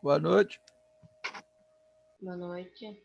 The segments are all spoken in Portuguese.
Boa noite. Boa noite.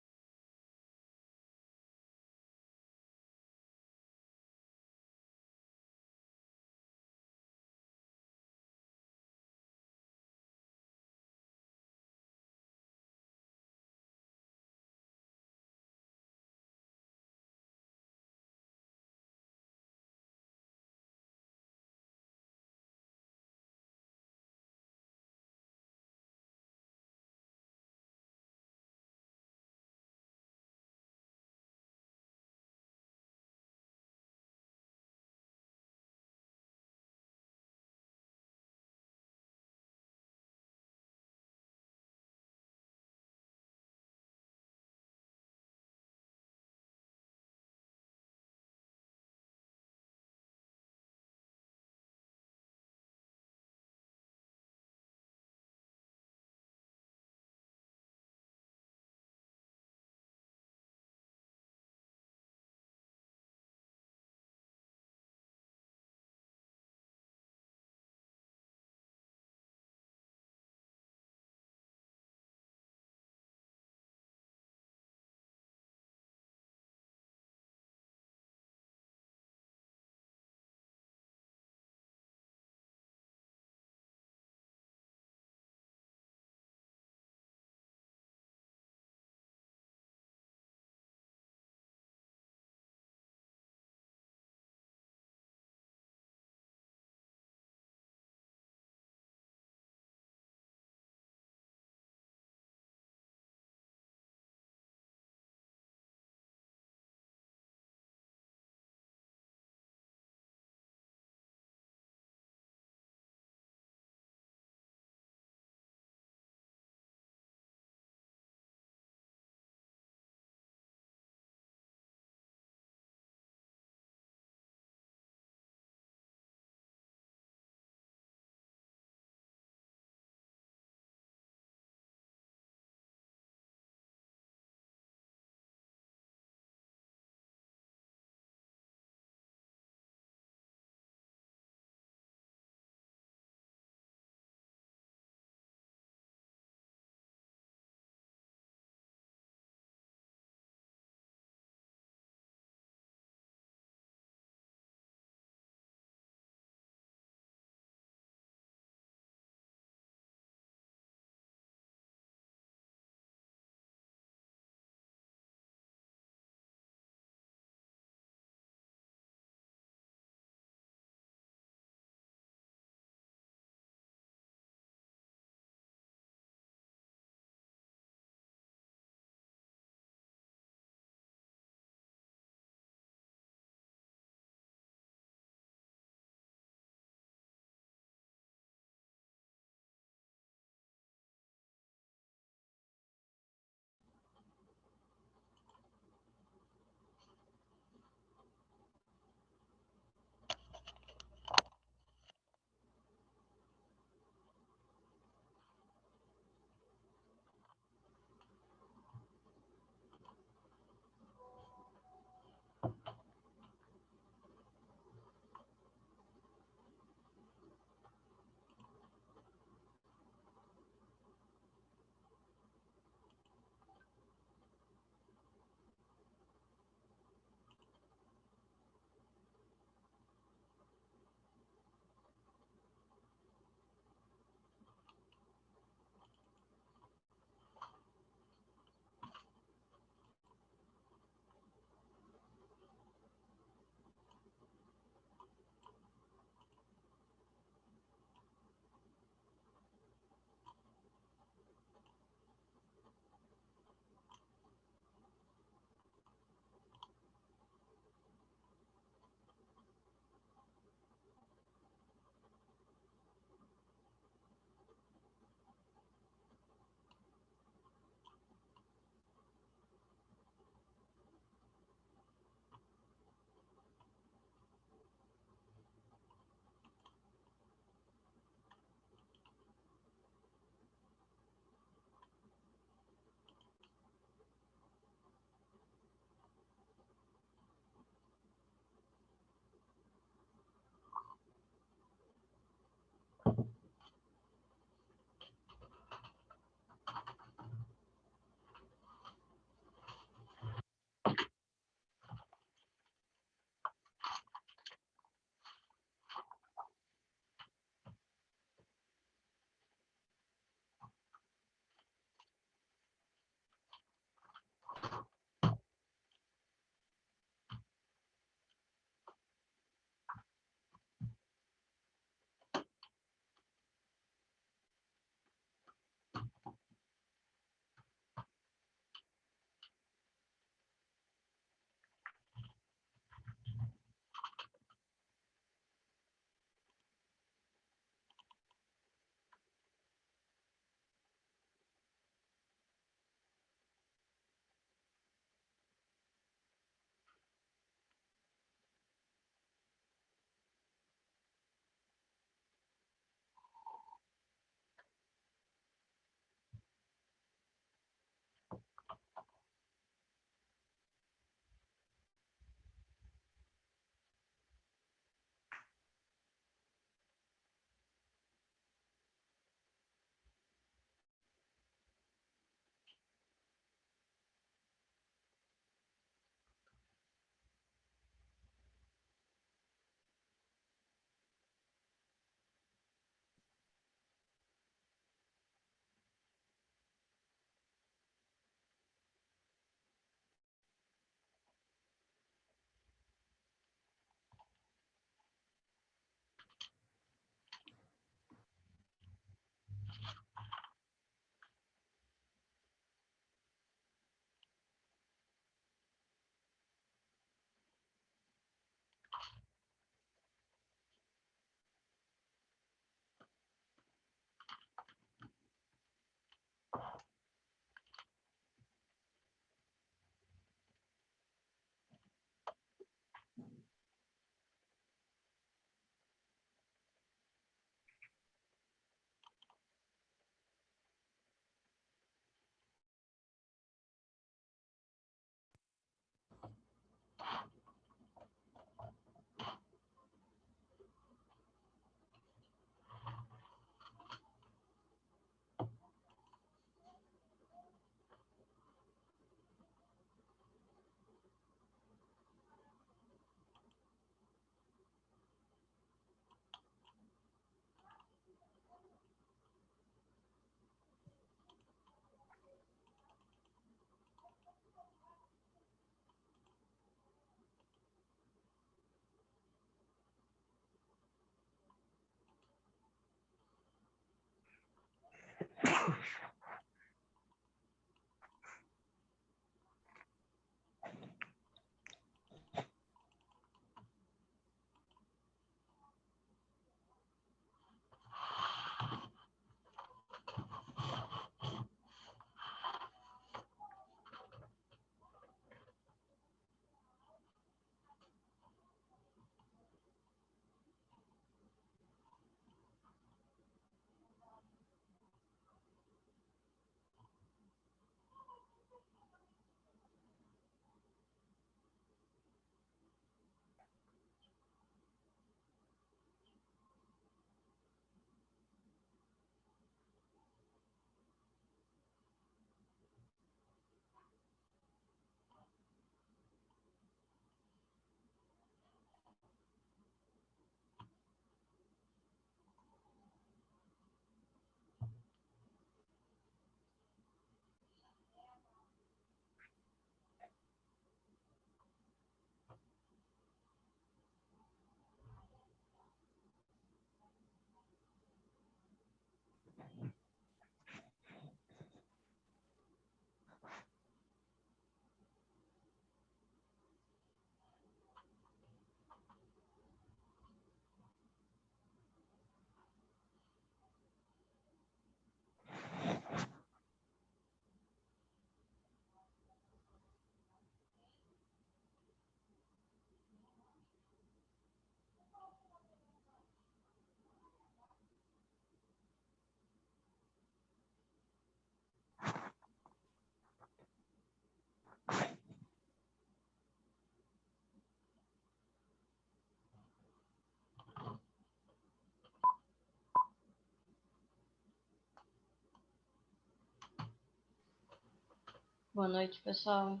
Boa noite, pessoal.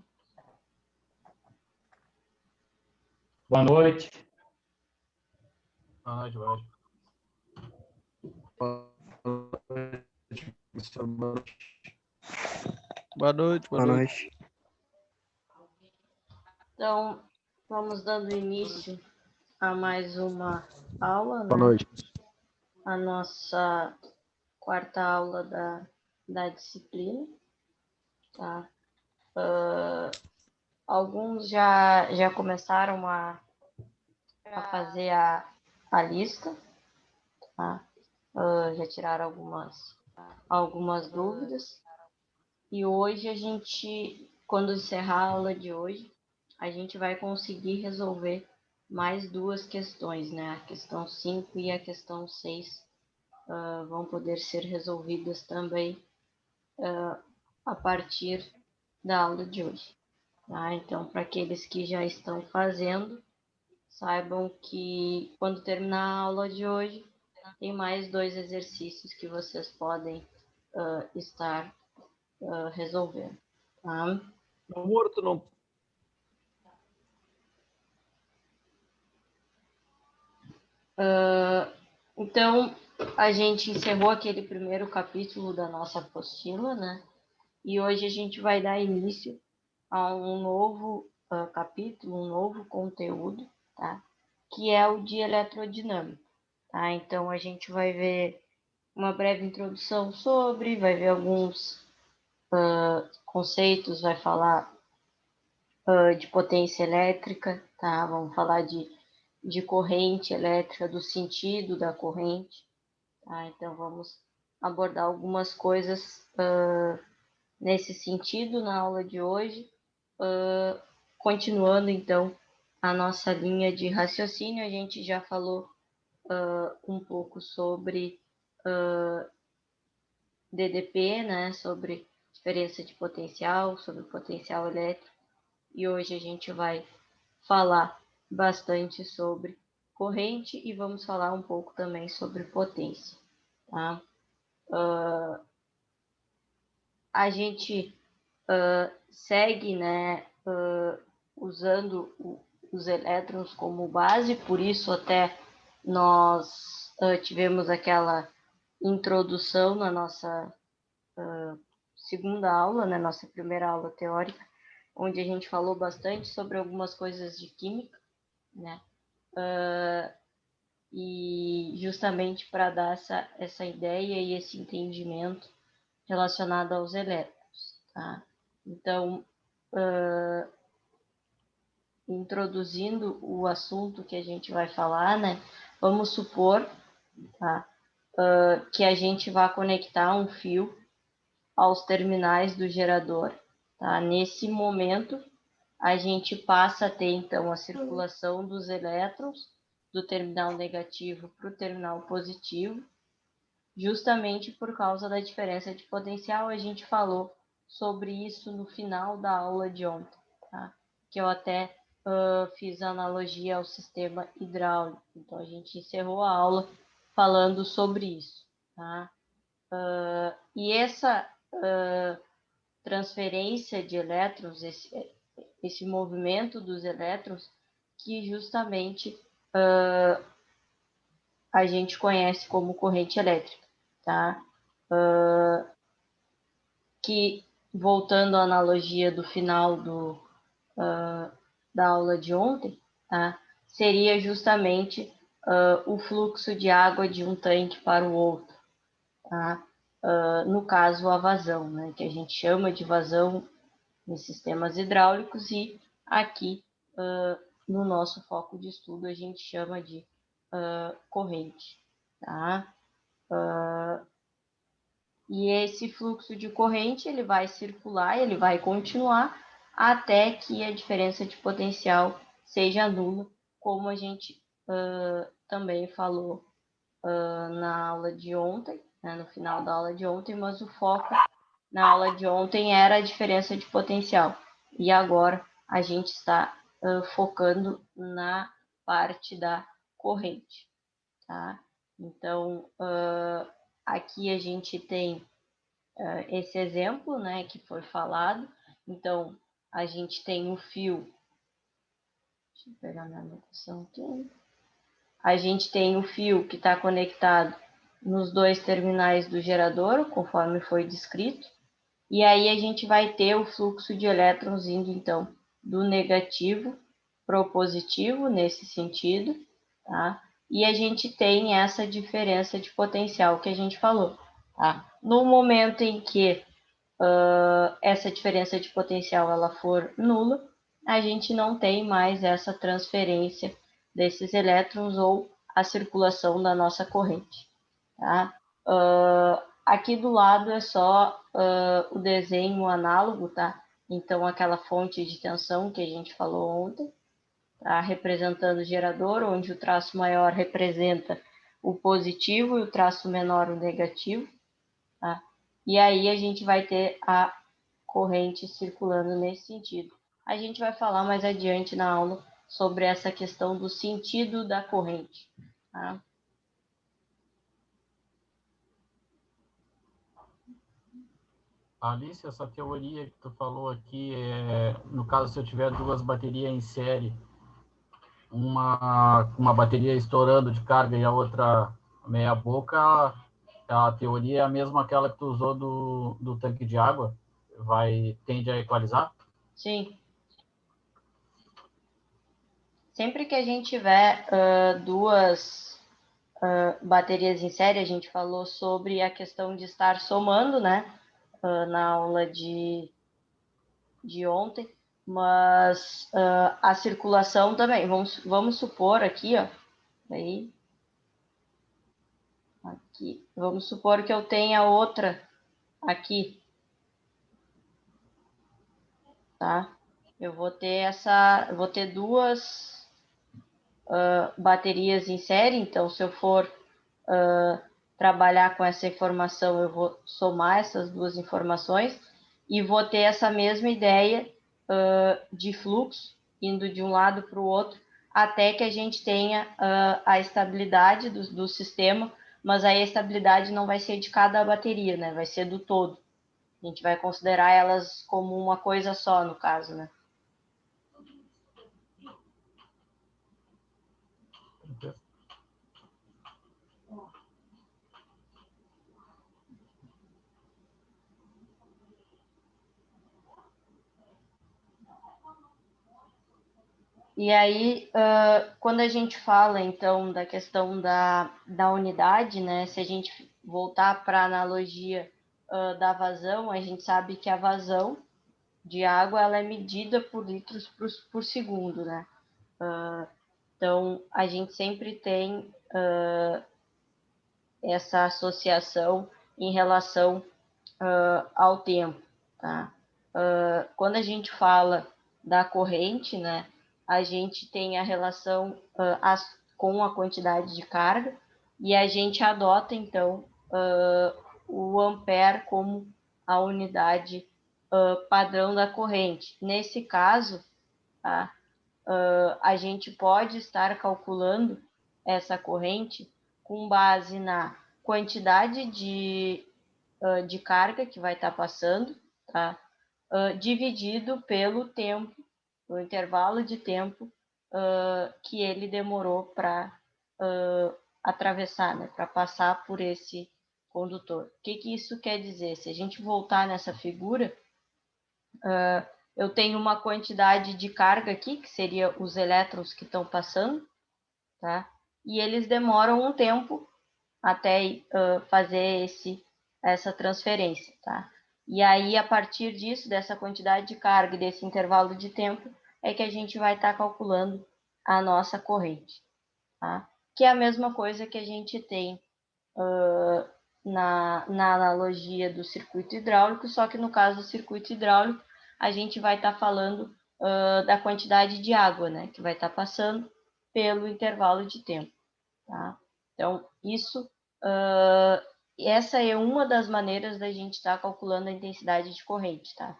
Boa noite. Boa noite, boa noite. Boa noite, boa noite. Então, vamos dando início a mais uma aula, né? Boa noite. A nossa quarta aula da disciplina, tá? Alguns já começaram a fazer a lista, tá? Já tiraram algumas dúvidas. E hoje a gente, quando encerrar a aula de hoje, a gente vai conseguir resolver mais duas questões, né? A questão 5 e a questão 6 vão poder ser resolvidas também a partir da aula de hoje. Tá? Então, para aqueles que já estão fazendo, saibam que quando terminar a aula de hoje, tem mais 2 exercícios que vocês podem estar resolvendo. Tá? No morto não. Então, a gente encerrou aquele primeiro capítulo da nossa apostila, né? E hoje a gente vai dar início a um novo capítulo, um novo conteúdo, tá? Que é o de eletrodinâmica, tá? Então, a gente vai ver uma breve introdução sobre, vai ver alguns conceitos, vai falar de potência elétrica, tá? Vamos falar de corrente elétrica, do sentido da corrente, tá? Então, vamos abordar algumas coisas nesse sentido na aula de hoje, continuando então a nossa linha de raciocínio. A gente já falou um pouco sobre DDP, né, sobre diferença de potencial, sobre potencial elétrico, e hoje a gente vai falar bastante sobre corrente e vamos falar um pouco também sobre potência, tá? A gente segue, né, usando os elétrons como base, por isso até nós tivemos aquela introdução na nossa segunda aula, né, nossa primeira aula teórica, onde a gente falou bastante sobre algumas coisas de química, né, e justamente para dar essa ideia e esse entendimento relacionada aos elétrons, tá? Então, introduzindo o assunto que a gente vai falar, né? Vamos supor, tá? Que a gente vai conectar um fio aos terminais do gerador, tá? Nesse momento, a gente passa a ter, então, a circulação dos elétrons do terminal negativo para o terminal positivo, justamente por causa da diferença de potencial. A gente falou sobre isso no final da aula de ontem, tá? Que eu até fiz analogia ao sistema hidráulico. Então, a gente encerrou a aula falando sobre isso, tá? E essa transferência de elétrons, esse movimento dos elétrons, que justamente a gente conhece como corrente elétrica, tá? Que, voltando à analogia do final da aula de ontem, tá? Seria justamente o fluxo de água de um tanque para o outro, tá? No caso, a vazão, né? Que a gente chama de vazão em sistemas hidráulicos, e aqui, no nosso foco de estudo, a gente chama de corrente, tá? E esse fluxo de corrente, ele vai circular, ele vai continuar até que a diferença de potencial seja nula, como a gente também falou na aula de ontem, né, no final da aula de ontem, mas o foco na aula de ontem era a diferença de potencial. E agora a gente está focando na parte da corrente, tá? Então, aqui a gente tem esse exemplo, né, que foi falado. Então, a gente tem o fio. Deixa eu pegar minha anotação aqui. A gente tem o fio que está conectado nos dois terminais do gerador, conforme foi descrito. E aí a gente vai ter o fluxo de elétrons indo, então, do negativo para o positivo, nesse sentido, tá? E a gente tem essa diferença de potencial que a gente falou, tá? No momento em que essa diferença de potencial ela for nula, a gente não tem mais essa transferência desses elétrons ou a circulação da nossa corrente, tá? Aqui do lado é só o desenho análogo, tá? Então, aquela fonte de tensão que a gente falou ontem, tá? Representando o gerador, onde o traço maior representa o positivo e o traço menor o negativo, tá? E aí a gente vai ter a corrente circulando nesse sentido. A gente vai falar mais adiante na aula sobre essa questão do sentido da corrente, tá? Alice, essa teoria que tu falou aqui, no caso, se eu tiver duas baterias em série, uma bateria estourando de carga e a outra meia boca, a teoria é a mesma aquela que tu usou do tanque de água? Tende a equalizar? Sim. Sempre que a gente tiver duas baterias em série, a gente falou sobre a questão de estar somando, né? Na aula de ontem, mas a circulação também. Vamos supor aqui, ó, aí, aqui, vamos supor que eu tenha outra aqui, tá? Eu vou ter duas baterias em série, então se eu for trabalhar com essa informação, eu vou somar essas duas informações e vou ter essa mesma ideia de fluxo indo de um lado para o outro, até que a gente tenha a estabilidade do sistema, mas aí a estabilidade não vai ser de cada bateria, né? Vai ser do todo. A gente vai considerar elas como uma coisa só, no caso, né? E aí, quando a gente fala, então, da questão da unidade, né? Se a gente voltar para a analogia da vazão, a gente sabe que a vazão de água ela é medida por litros por segundo, né? Então, a gente sempre tem essa associação em relação ao tempo, tá? Quando a gente fala da corrente, né, a gente tem a relação com a quantidade de carga e a gente adota, então, o ampere como a unidade padrão da corrente. Nesse caso, tá, a gente pode estar calculando essa corrente com base na quantidade de carga que vai estar passando, tá? Dividido pelo tempo, o intervalo de tempo que ele demorou para atravessar, né? Para passar por esse condutor. O que isso quer dizer? Se a gente voltar nessa figura, eu tenho uma quantidade de carga aqui, que seria os elétrons que estão passando, tá? E eles demoram um tempo até fazer essa transferência, tá? E aí, a partir disso, dessa quantidade de carga e desse intervalo de tempo, é que a gente vai estar calculando a nossa corrente, tá? Que é a mesma coisa que a gente tem na analogia do circuito hidráulico, só que no caso do circuito hidráulico, a gente vai estar falando da quantidade de água, né, que vai estar passando pelo intervalo de tempo, tá? Então, essa é uma das maneiras da gente estar calculando a intensidade de corrente, tá?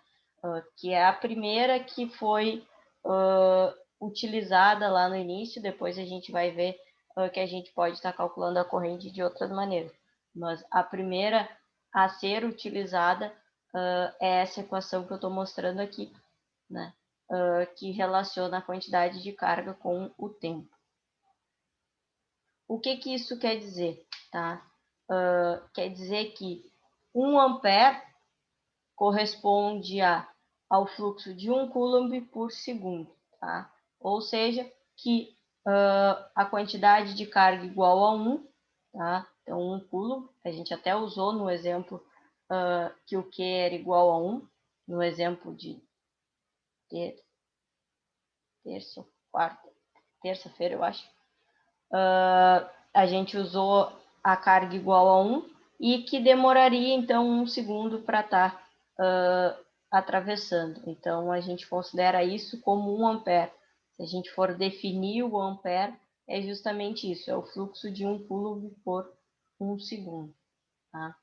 Que é a primeira que foi utilizada lá no início, depois a gente vai ver que a gente pode estar calculando a corrente de outras maneiras. Mas a primeira a ser utilizada é essa equação que eu estou mostrando aqui, né? Que relaciona a quantidade de carga com o tempo. O que isso quer dizer? Tá? Quer dizer que 1 ampere corresponde ao fluxo de 1 coulomb por segundo. Tá? Ou seja, que a quantidade de carga igual a 1, tá? Então 1 coulomb, a gente até usou no exemplo que o Q era igual a 1, no exemplo de terça-feira, eu acho. A gente usou a carga igual a 1 e que demoraria, então, 1 segundo para estar atravessando. Então, a gente considera isso como 1 ampere. Se a gente for definir o ampere, é justamente isso, é o fluxo de 1 coulomb por 1 segundo. Tá?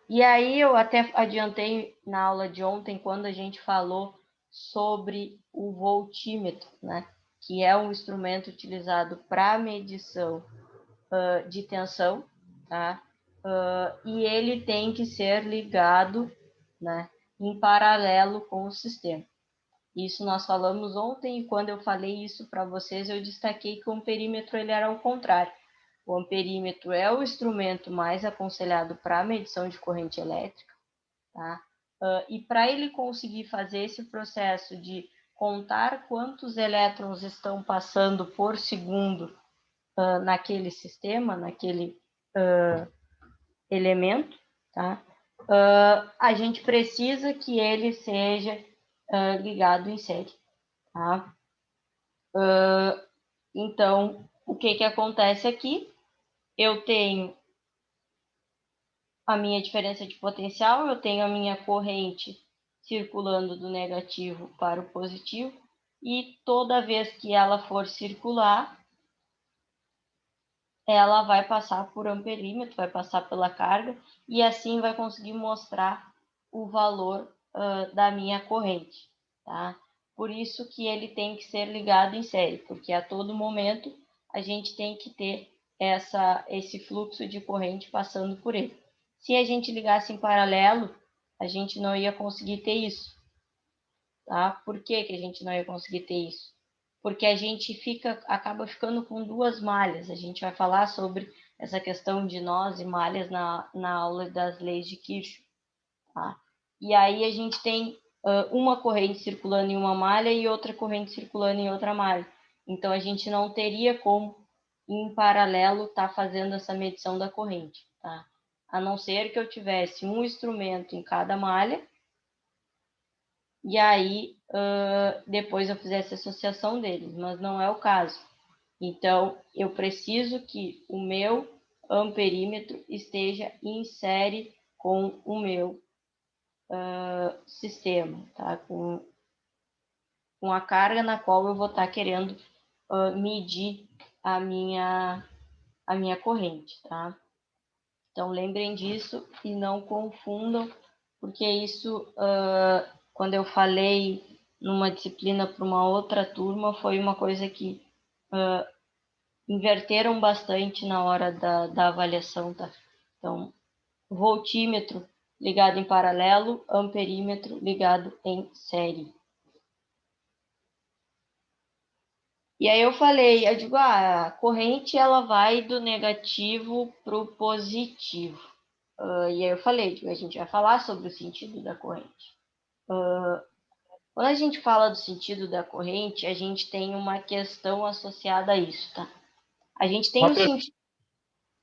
E aí eu até adiantei na aula de ontem, quando a gente falou sobre o voltímetro, né? Que é um instrumento utilizado para medição de tensão, tá? E ele tem que ser ligado, né, em paralelo com o sistema. Isso nós falamos ontem, e quando eu falei isso para vocês, eu destaquei que o amperímetro ele era ao contrário. O amperímetro é o instrumento mais aconselhado para a medição de corrente elétrica, tá? E para ele conseguir fazer esse processo de contar quantos elétrons estão passando por segundo naquele sistema, naquele elemento, tá? A gente precisa que ele seja ligado em série, tá? Então, o que acontece aqui? Eu tenho a minha diferença de potencial, eu tenho a minha corrente circulando do negativo para o positivo, e toda vez que ela for circular, ela vai passar por amperímetro, vai passar pela carga, e assim vai conseguir mostrar o valor da minha corrente, tá? Por isso que ele tem que ser ligado em série, porque a todo momento a gente tem que ter esse fluxo de corrente passando por ele. Se a gente ligasse em paralelo, a gente não ia conseguir ter isso, tá? Por que a gente não ia conseguir ter isso? Porque a gente acaba ficando com duas malhas. A gente vai falar sobre essa questão de nós e malhas na aula das leis de Kirchhoff, tá? E aí a gente tem uma corrente circulando em uma malha e outra corrente circulando em outra malha. Então a gente não teria como, em paralelo, estar fazendo essa medição da corrente, tá? a não ser que eu tivesse um instrumento em cada malha, e aí depois eu fizesse associação deles, mas não é o caso. Então, eu preciso que o meu amperímetro esteja em série com o meu sistema, tá? Com a carga na qual eu vou estar querendo medir a minha corrente, tá? Então, lembrem disso e não confundam, porque isso, quando eu falei numa disciplina para uma outra turma, foi uma coisa que inverteram bastante na hora da avaliação, tá? Então, voltímetro ligado em paralelo, amperímetro ligado em série. E aí eu falei, eu digo, a corrente ela vai do negativo para o positivo. E aí eu falei, a gente vai falar sobre o sentido da corrente. Quando a gente fala do sentido da corrente, a gente tem uma questão associada a isso, tá? A gente tem o sentido...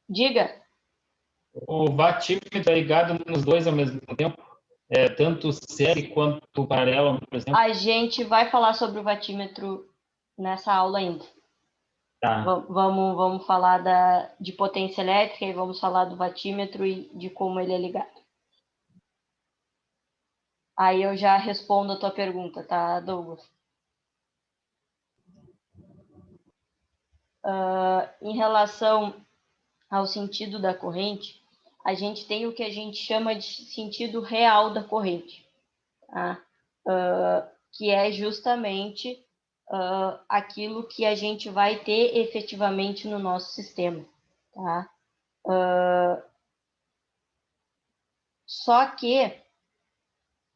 Diga. O vatímetro é ligado nos dois ao mesmo tempo? Tanto série quanto paralelo, por exemplo? A gente vai falar sobre o vatímetro nessa aula ainda. Tá. Vamos falar de potência elétrica e vamos falar do vatímetro e de como ele é ligado. Aí eu já respondo a tua pergunta, tá, Douglas? Em relação ao sentido da corrente, a gente tem o que a gente chama de sentido real da corrente, tá? Que é justamente aquilo que a gente vai ter efetivamente no nosso sistema, tá? Só que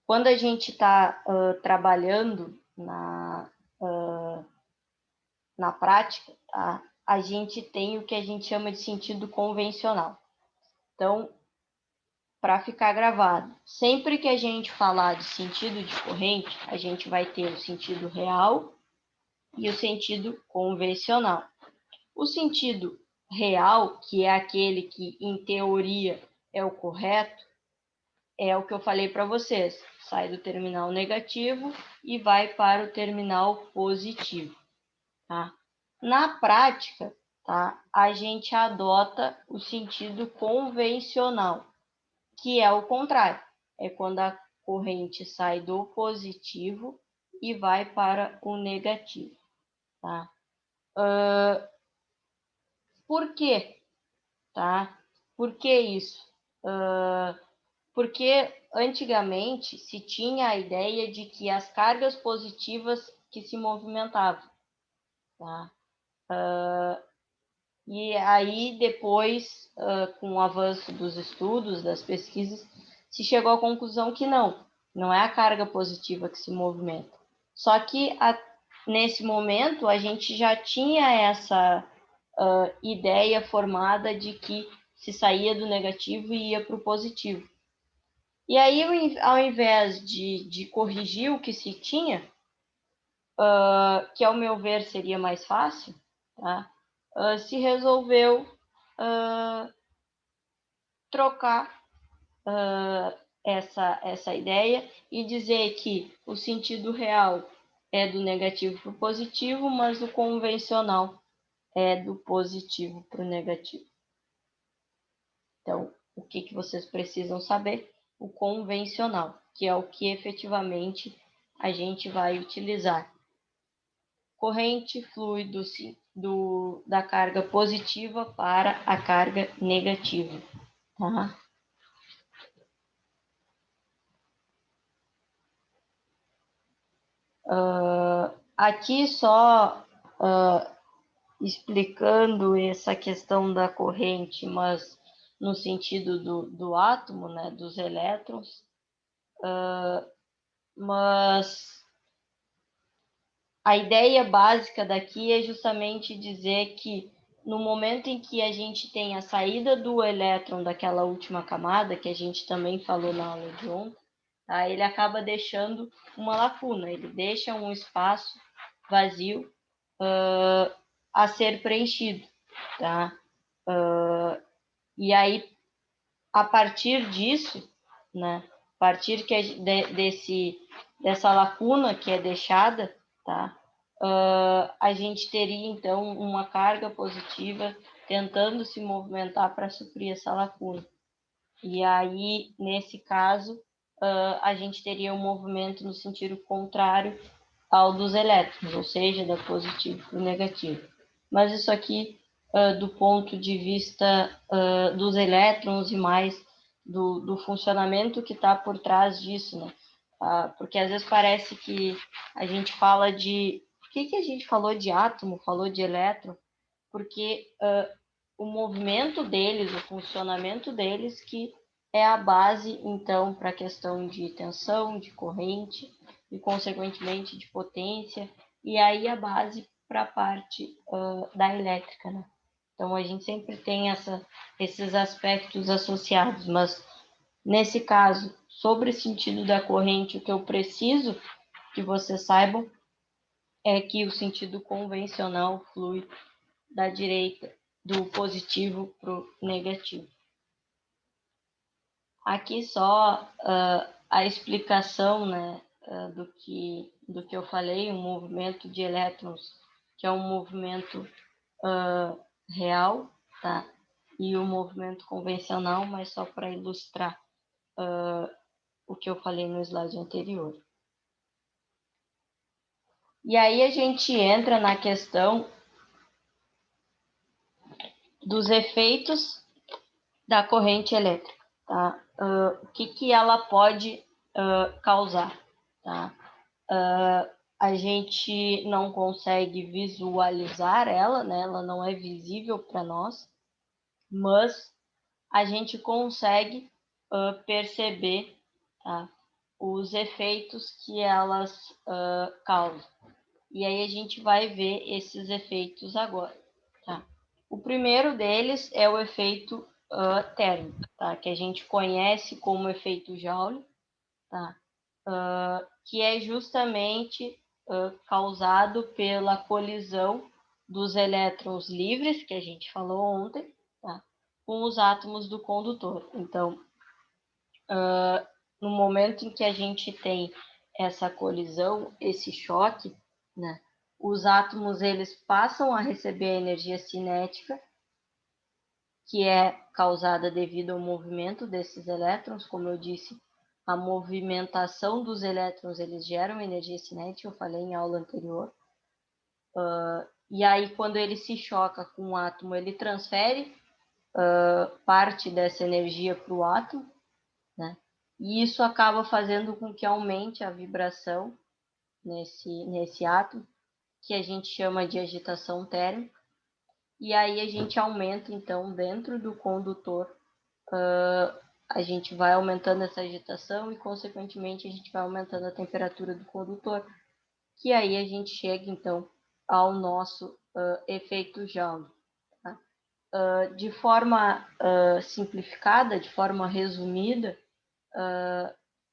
quando a gente está trabalhando na prática, tá? A gente tem o que a gente chama de sentido convencional. Então, para ficar gravado, sempre que a gente falar de sentido de corrente, a gente vai ter o sentido real e o sentido convencional. O sentido real, que é aquele que, em teoria, é o correto, é o que eu falei para vocês. Sai do terminal negativo e vai para o terminal positivo, tá? Na prática, tá, a gente adota o sentido convencional, que é o contrário. É quando a corrente sai do positivo e vai para o negativo, tá? Por quê? Tá? Por que isso? Porque antigamente se tinha a ideia de que as cargas positivas que se movimentavam, tá? E aí depois, com o avanço dos estudos, das pesquisas, se chegou à conclusão que não é a carga positiva que se movimenta. Só que nesse momento a gente já tinha essa ideia formada de que se saía do negativo e ia para o positivo. E aí, ao invés de corrigir o que se tinha, que ao meu ver seria mais fácil, tá? Se resolveu trocar essa ideia e dizer que o sentido real é do negativo para o positivo, mas o convencional é do positivo para o negativo. Então, o que vocês precisam saber? O convencional, que é o que efetivamente a gente vai utilizar. Corrente flui da carga positiva para a carga negativa, tá? Aqui só explicando essa questão da corrente, mas no sentido do átomo, né, dos elétrons, mas a ideia básica daqui é justamente dizer que no momento em que a gente tem a saída do elétron daquela última camada, que a gente também falou na aula de ontem, tá? Ele acaba deixando uma lacuna, ele deixa um espaço vazio a ser preenchido, tá? E aí, a partir disso, né, a partir dessa lacuna que é deixada, tá, a gente teria, então, uma carga positiva tentando se movimentar para suprir essa lacuna. E aí, nesse caso, a gente teria um movimento no sentido contrário ao dos elétrons, ou seja, da positivo para o negativo. Mas isso aqui, do ponto de vista dos elétrons e mais do funcionamento que está por trás disso, né? Porque às vezes parece que a gente fala de... Por que a gente falou de átomo, falou de elétron? Porque o movimento deles, o funcionamento deles, que é a base, então, para a questão de tensão, de corrente, e, consequentemente, de potência, e aí a base para a parte da elétrica, né? Então, a gente sempre tem esses aspectos associados, mas, nesse caso, sobre o sentido da corrente, o que eu preciso que vocês saibam é que o sentido convencional flui da direita, do positivo para o negativo. Aqui só a explicação, né, do que eu falei, um movimento de elétrons, que é um movimento real, tá? E o movimento convencional, mas só para ilustrar o que eu falei no slide anterior. E aí a gente entra na questão dos efeitos da corrente elétrica, tá? O que ela pode causar, tá? A gente não consegue visualizar ela, né? Ela não é visível para nós, mas a gente consegue perceber, tá, os efeitos que elas causam. E aí a gente vai ver esses efeitos agora, tá? O primeiro deles é o efeito térmico, tá? Que a gente conhece como efeito Joule, tá? Que é justamente causado pela colisão dos elétrons livres, que a gente falou ontem, tá? Com os átomos do condutor. Então, no momento em que a gente tem essa colisão, esse choque, né, os átomos eles passam a receber a energia cinética, que é causada devido ao movimento desses elétrons. Como eu disse, a movimentação dos elétrons eles geram energia cinética, eu falei em aula anterior. E aí, quando ele se choca com o átomo, ele transfere parte dessa energia para o átomo, né? E isso acaba fazendo com que aumente a vibração nesse átomo, que a gente chama de agitação térmica. E aí a gente aumenta, então, dentro do condutor, a gente vai aumentando essa agitação e, consequentemente, a gente vai aumentando a temperatura do condutor, que aí a gente chega, então, ao nosso efeito Joule. Tá? De forma simplificada, de forma resumida,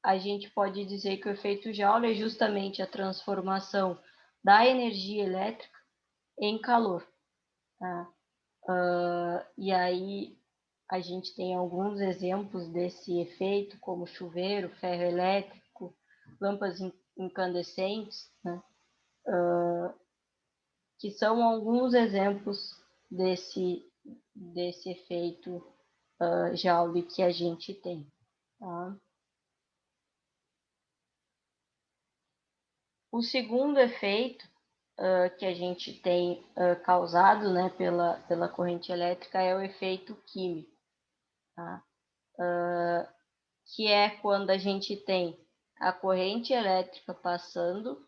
a gente pode dizer que o efeito Joule é justamente a transformação da energia elétrica em calor. Tá? E aí a gente tem alguns exemplos desse efeito, como chuveiro, ferro elétrico, lâmpadas incandescentes, né? Que são alguns exemplos desse efeito Joule que a gente tem. Tá? O segundo efeito que a gente tem causado, né, pela corrente elétrica é o efeito químico, tá? Que é quando a gente tem a corrente elétrica passando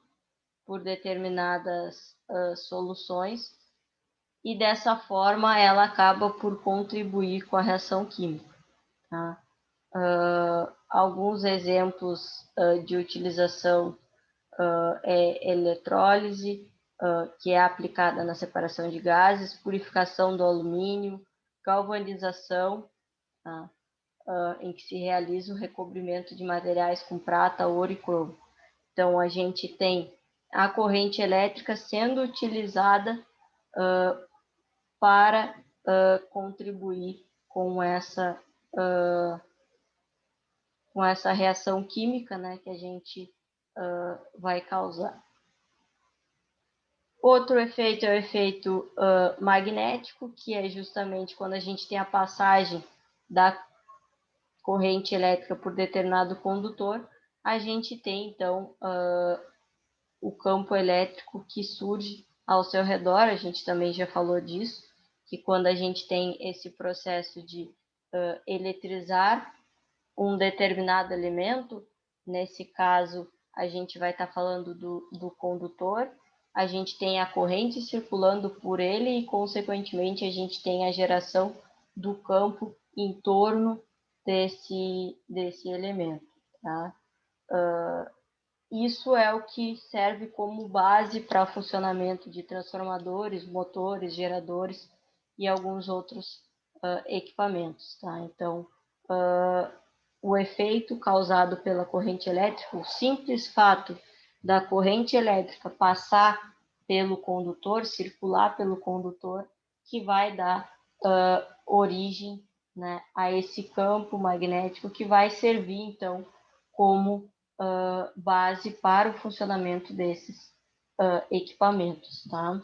por determinadas soluções e dessa forma ela acaba por contribuir com a reação química. Tá? Alguns exemplos de utilização é eletrólise, que é aplicada na separação de gases, purificação do alumínio, galvanização, tá? Em que se realiza o recobrimento de materiais com prata, ouro e cromo. Então, a gente tem a corrente elétrica sendo utilizada para contribuir com essa com essa reação química, né, que a gente vai causar. Outro efeito é o efeito magnético, que é justamente quando a gente tem a passagem da corrente elétrica por determinado condutor, a gente tem, então, o campo elétrico que surge ao seu redor. A gente também já falou disso, que quando a gente tem esse processo de eletrizar um determinado elemento, nesse caso, a gente vai estar falando do condutor, a gente tem a corrente circulando por ele e, consequentemente, a gente tem a geração do campo em torno desse elemento. Tá? Isso é o que serve como base para funcionamento de transformadores, motores, geradores e alguns outros equipamentos. Tá? Então, o efeito causado pela corrente elétrica, o simples fato da corrente elétrica passar pelo condutor, circular pelo condutor, que vai dar origem, né, a esse campo magnético que vai servir, então, como base para o funcionamento desses equipamentos. Tá?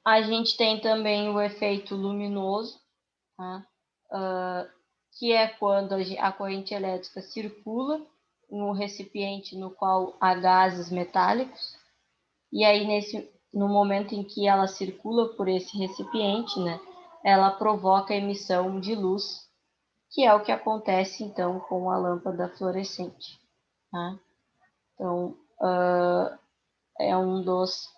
A gente tem também o efeito luminoso, tá? Que é quando a corrente elétrica circula em um recipiente no qual há gases metálicos, e aí no momento em que ela circula por esse recipiente, né, ela provoca a emissão de luz, que é o que acontece então com a lâmpada fluorescente. Tá? Então, é um dos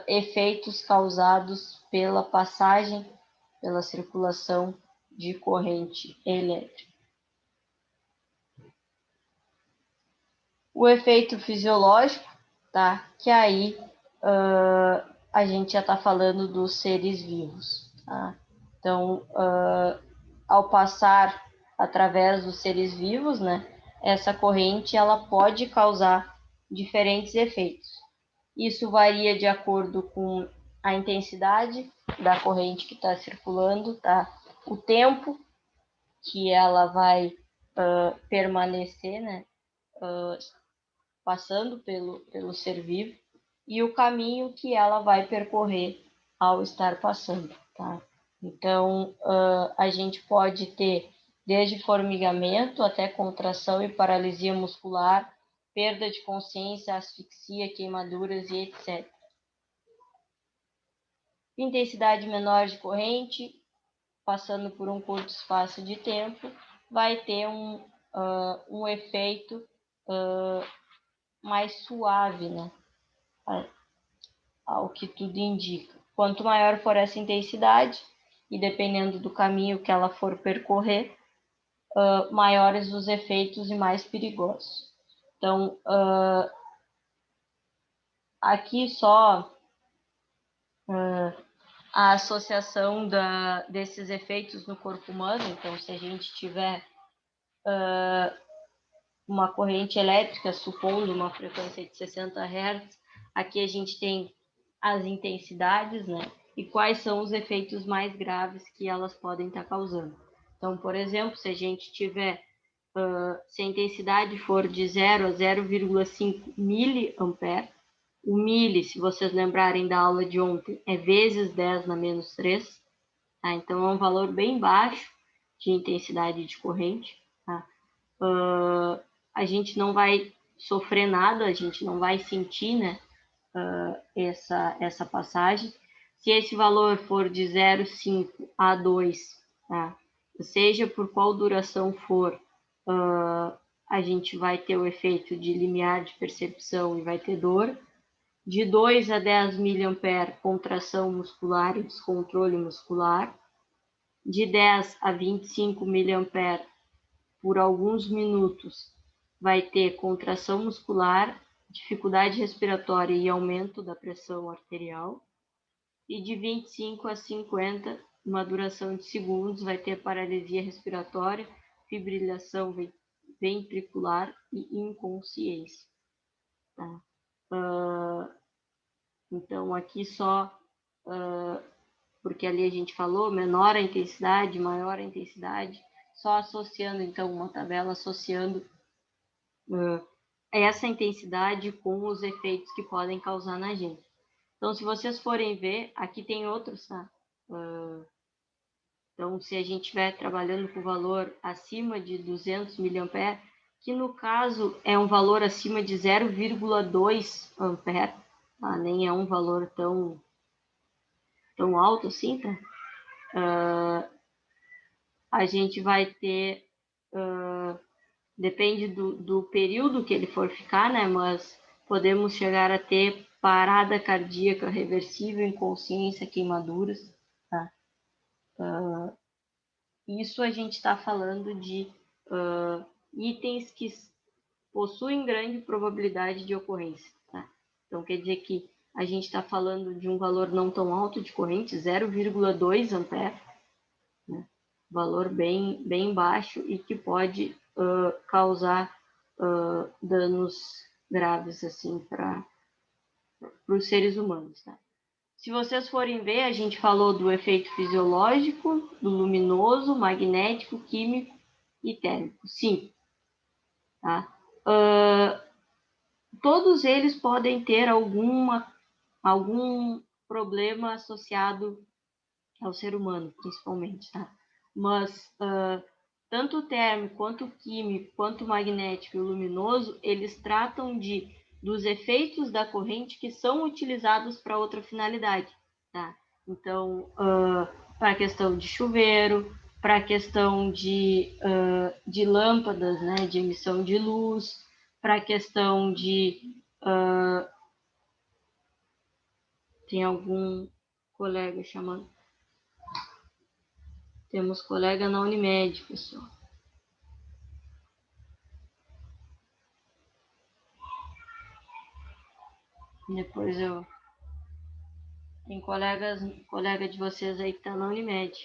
efeitos causados pela passagem, pela circulação de corrente elétrica. O efeito fisiológico, tá? Que aí a gente já está falando dos seres vivos. Tá? Então, ao passar através dos seres vivos, né, essa corrente ela pode causar diferentes efeitos. Isso varia de acordo com a intensidade da corrente que está circulando, tá? O tempo que ela vai permanecer, né, passando pelo ser vivo, e o caminho que ela vai percorrer ao estar passando. Tá? Então, a gente pode ter desde formigamento até contração e paralisia muscular, perda de consciência, asfixia, queimaduras e etc. Intensidade menor de corrente, passando por um curto espaço de tempo, vai ter um efeito mais suave, né? Ao que tudo indica. Quanto maior for essa intensidade, e dependendo do caminho que ela for percorrer, maiores os efeitos e mais perigosos. Então, aqui só a associação desses efeitos no corpo humano. Então, se a gente tiver uma corrente elétrica, supondo uma frequência de 60 Hz, aqui a gente tem as intensidades, né? E quais são os efeitos mais graves que elas podem estar causando. Então, por exemplo, se a gente tiver, se a intensidade for de 0 a 0,5 miliampere, o mili, se vocês lembrarem da aula de ontem, é vezes 10 na menos 3, tá? Então é um valor bem baixo de intensidade de corrente, tá? A gente não vai sofrer nada, a gente não vai sentir, né, essa passagem. Se esse valor for de 0,5 a 2, tá? Seja por qual duração for, a gente vai ter o efeito de limiar de percepção e vai ter dor. De 2 a 10 miliampere, contração muscular e descontrole muscular. De 10 a 25 miliampere, por alguns minutos, vai ter contração muscular, dificuldade respiratória e aumento da pressão arterial. E de 25 a 50, uma duração de segundos, vai ter paralisia respiratória, fibrilação ventricular e inconsciência. Tá? Então, aqui só porque ali a gente falou menor a intensidade, maior a intensidade, só associando, então, uma tabela associando essa intensidade com os efeitos que podem causar na gente. Então, se vocês forem ver, aqui tem outros, tá? Então, se a gente estiver trabalhando com valor acima de 200 mA, que no caso é um valor acima de 0,2 ampere, tá? Nem é um valor tão alto assim, tá? A gente vai ter, depende do período que ele for ficar, né? Mas podemos chegar a ter parada cardíaca reversível, inconsciência, queimaduras, tá? Isso a gente está falando de itens que possuem grande probabilidade de ocorrência, tá? Então, quer dizer que a gente está falando de um valor não tão alto de corrente, 0,2 ampere, né? Valor bem baixo e que pode causar danos graves assim para os seres humanos, tá? Se vocês forem ver, a gente falou do efeito fisiológico, do luminoso, magnético, químico e térmico. Sim. Tá? Todos eles podem ter algum problema associado ao ser humano, principalmente. Tá? Mas tanto o térmico, quanto o químico, quanto o magnético e o luminoso, eles tratam dos efeitos da corrente que são utilizados para outra finalidade, tá? Então, para a questão de chuveiro, para a questão de lâmpadas, né, de emissão de luz, para a questão de... tem algum colega chamando? Temos colega na Unimed, pessoal. Depois tem colega de vocês aí que está na Unimed.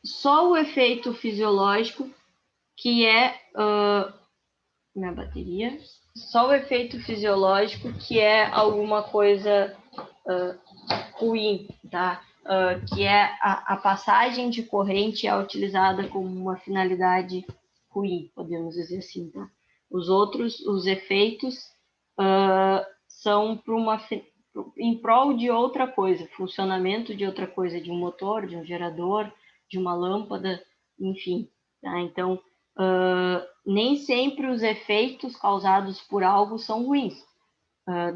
Só o efeito fisiológico, que é... minha bateria. Só o efeito fisiológico, que é alguma coisa ruim, tá? Que é a passagem de corrente é utilizada como uma finalidade ruim, podemos dizer assim, tá? Os efeitos são em prol de outra coisa, funcionamento de outra coisa, de um motor, de um gerador, de uma lâmpada, enfim, tá? Então, nem sempre os efeitos causados por algo são ruins.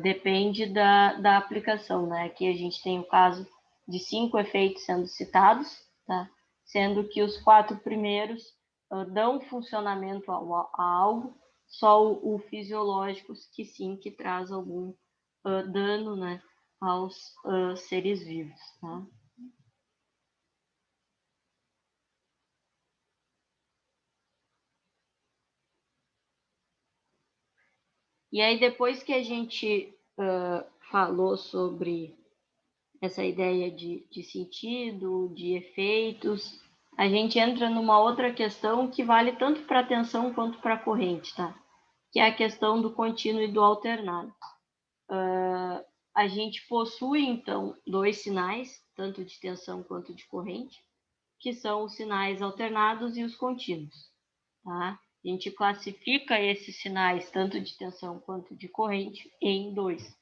Depende da aplicação, né? Aqui a gente tem o caso de 5 efeitos sendo citados, tá? Sendo que os 4 primeiros dão funcionamento a algo, só o fisiológico que sim, que traz algum dano, né, aos seres vivos, tá? E aí, depois que a gente falou sobre essa ideia de sentido, de efeitos, a gente entra numa outra questão que vale tanto para a tensão quanto para a corrente, tá? Que é a questão do contínuo e do alternado. A gente possui, então, 2 sinais, tanto de tensão quanto de corrente, que são os sinais alternados e os contínuos, tá? A gente classifica esses sinais, tanto de tensão quanto de corrente, em 2,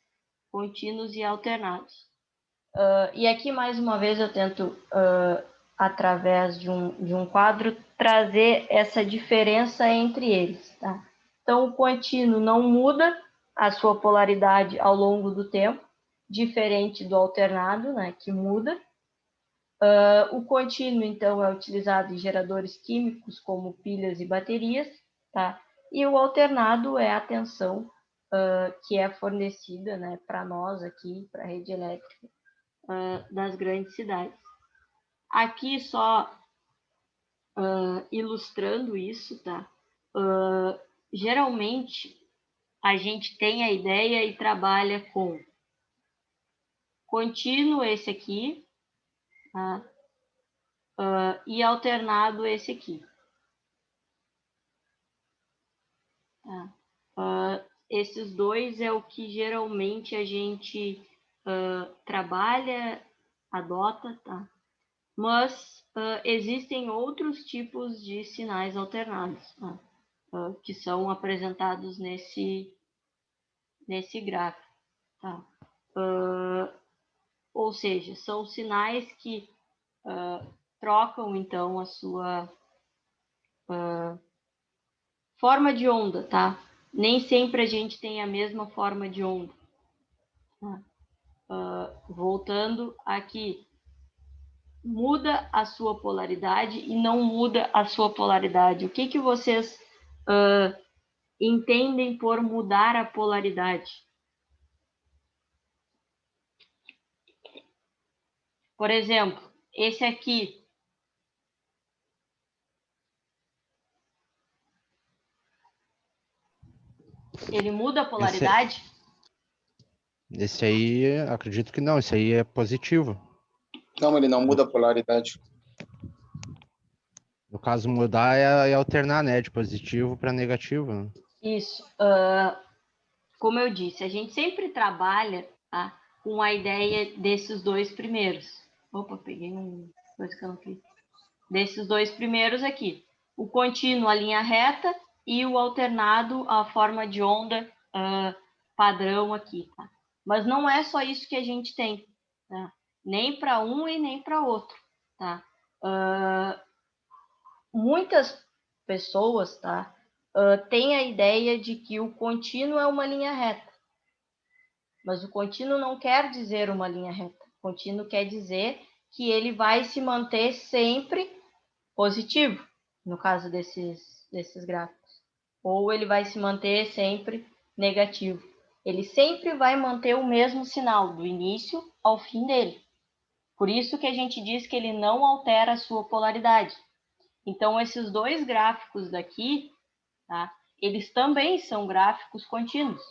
contínuos e alternados. E aqui, mais uma vez, eu tento, através de um quadro, trazer essa diferença entre eles, tá? Então, o contínuo não muda a sua polaridade ao longo do tempo, diferente do alternado, né, que muda. O contínuo, então, é utilizado em geradores químicos, como pilhas e baterias, tá? E o alternado é a tensão que é fornecida, né, para nós aqui, para a rede elétrica das grandes cidades. Aqui só ilustrando isso, tá? Geralmente a gente tem a ideia e trabalha com contínuo esse aqui, tá? E alternado esse aqui. Tá? Esses dois é o que geralmente a gente trabalha, adota, tá? Mas existem outros tipos de sinais alternados, tá? Que são apresentados nesse gráfico, tá? Ou seja, são sinais que trocam, então, a sua forma de onda, tá? Nem sempre a gente tem a mesma forma de onda. Tá? Voltando aqui, muda a sua polaridade e não muda a sua polaridade. O que vocês entendem por mudar a polaridade? Por exemplo, esse aqui. Ele muda a polaridade? Esse aí, acredito que não. Esse aí é positivo. Não, ele não muda a polaridade. No caso, mudar é alternar, né? De positivo para negativo. Né? Isso. Como eu disse, a gente sempre trabalha, tá, com a ideia desses dois primeiros. Opa, peguei coisa que eu não quis. Desses dois primeiros aqui. O contínuo, a linha reta, e o alternado, a forma de onda padrão aqui. Tá? Mas não é só isso que a gente tem. Tá? Nem para um e nem para outro. Tá? Muitas pessoas, tá, têm a ideia de que o contínuo é uma linha reta. Mas o contínuo não quer dizer uma linha reta. O contínuo quer dizer que ele vai se manter sempre positivo, no caso desses gráficos. Ou ele vai se manter sempre negativo. Ele sempre vai manter o mesmo sinal, do início ao fim dele. Por isso que a gente diz que ele não altera a sua polaridade. Então, esses dois gráficos daqui, tá, eles também são gráficos contínuos.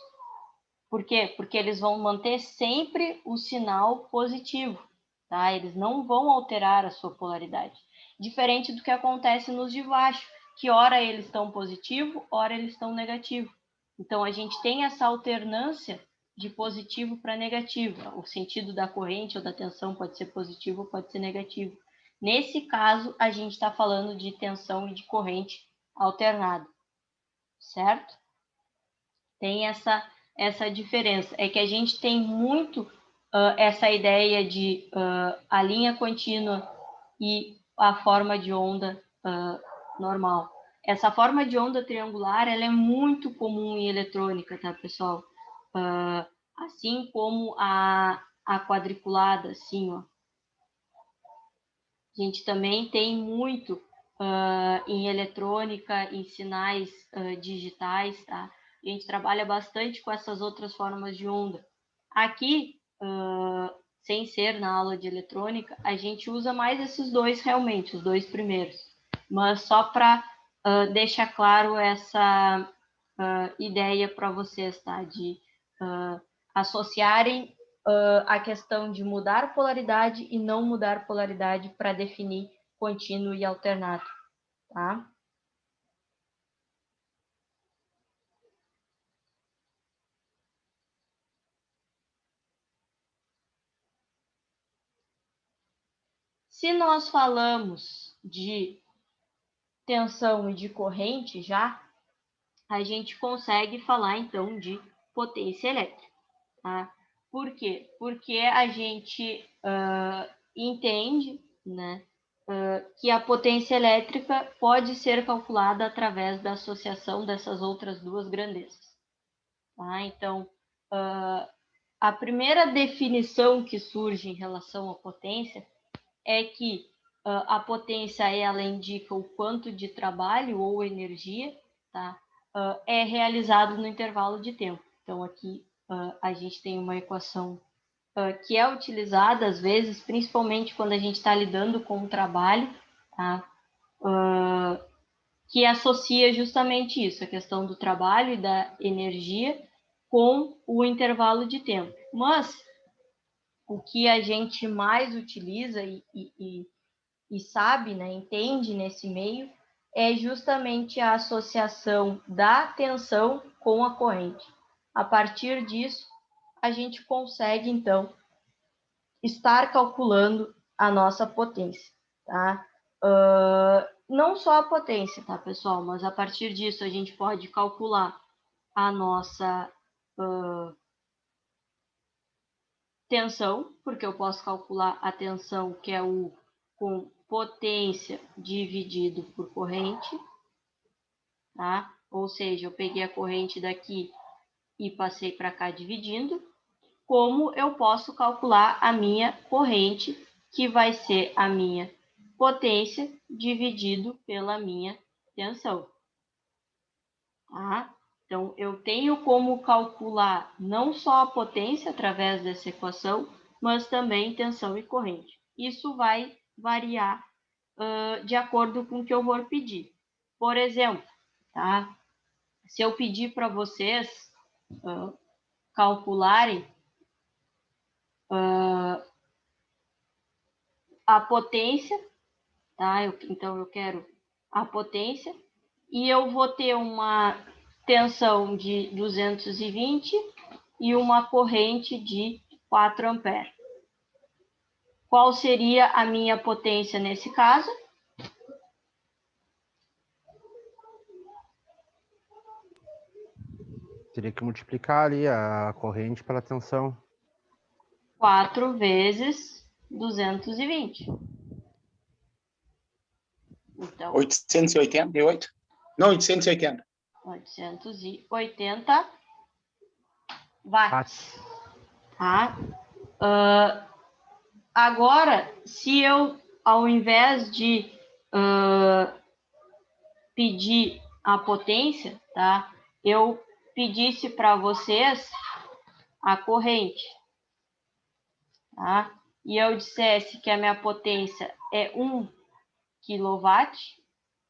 Por quê? Porque eles vão manter sempre o sinal positivo, tá? Eles não vão alterar a sua polaridade. Diferente do que acontece nos de baixo, que ora eles estão positivo, ora eles estão negativo. Então, a gente tem essa alternância de positivo para negativo. O sentido da corrente ou da tensão pode ser positivo ou pode ser negativo. Nesse caso, a gente está falando de tensão e de corrente alternada, certo? Tem essa diferença. É que a gente tem muito essa ideia de a linha contínua e a forma de onda normal. Essa forma de onda triangular, ela é muito comum em eletrônica, tá, pessoal? Assim como a quadriculada, assim, ó. A gente também tem muito em eletrônica, em sinais digitais, tá? A gente trabalha bastante com essas outras formas de onda. Aqui, sem ser na aula de eletrônica, a gente usa mais esses dois realmente, os dois primeiros. Mas só para deixar claro essa ideia para vocês, tá? De associarem a questão de mudar polaridade e não mudar polaridade para definir contínuo e alternado, tá? Se nós falamos de tensão e de corrente já, a gente consegue falar então de potência elétrica, tá? Por quê? Porque a gente entende, né, que a potência elétrica pode ser calculada através da associação dessas outras duas grandezas. Tá? Então, a primeira definição que surge em relação à potência é que a potência ela indica o quanto de trabalho ou energia, tá, é realizado no intervalo de tempo. Então, aqui a gente tem uma equação que é utilizada às vezes, principalmente quando a gente está lidando com o trabalho, tá? Que associa justamente isso, a questão do trabalho e da energia com o intervalo de tempo. Mas o que a gente mais utiliza e sabe, né, entende nesse meio, é justamente a associação da tensão com a corrente. A partir disso, a gente consegue, então, estar calculando a nossa potência, tá? Não só a potência, tá, pessoal? Mas a partir disso a gente pode calcular a nossa tensão, porque eu posso calcular a tensão, que é o com potência dividido por corrente, tá? Ou seja, eu peguei a corrente daqui e passei para cá dividindo. Como eu posso calcular a minha corrente, que vai ser a minha potência dividido pela minha tensão. Tá? Então, eu tenho como calcular não só a potência através dessa equação, mas também tensão e corrente. Isso vai variar de acordo com o que eu vou pedir. Por exemplo, tá? Se eu pedir para vocês calcularem a potência, tá? Então, eu quero a potência e eu vou ter uma tensão de 220 e uma corrente de 4 amperes. Qual seria a minha potência nesse caso? Teria que multiplicar ali a corrente pela tensão. 4 vezes 220. Então, 888? Não, 880. 880 watts. Tá? Agora, se eu, ao invés de pedir a potência, tá? Eu pedisse para vocês a corrente, tá? E eu dissesse que a minha potência é 1 kW,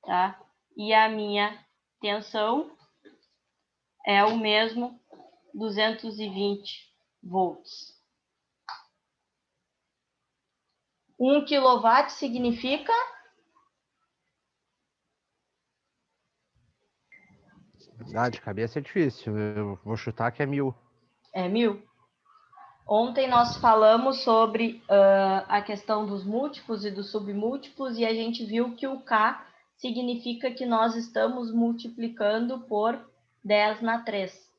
tá? E a minha tensão é o mesmo 220 volts. 1 kW significa De cabeça é difícil. Eu vou chutar que é 1000. é 1000. Ontem nós falamos sobre a questão dos múltiplos e dos submúltiplos e a gente viu que o K significa que nós estamos multiplicando por 10 na 3.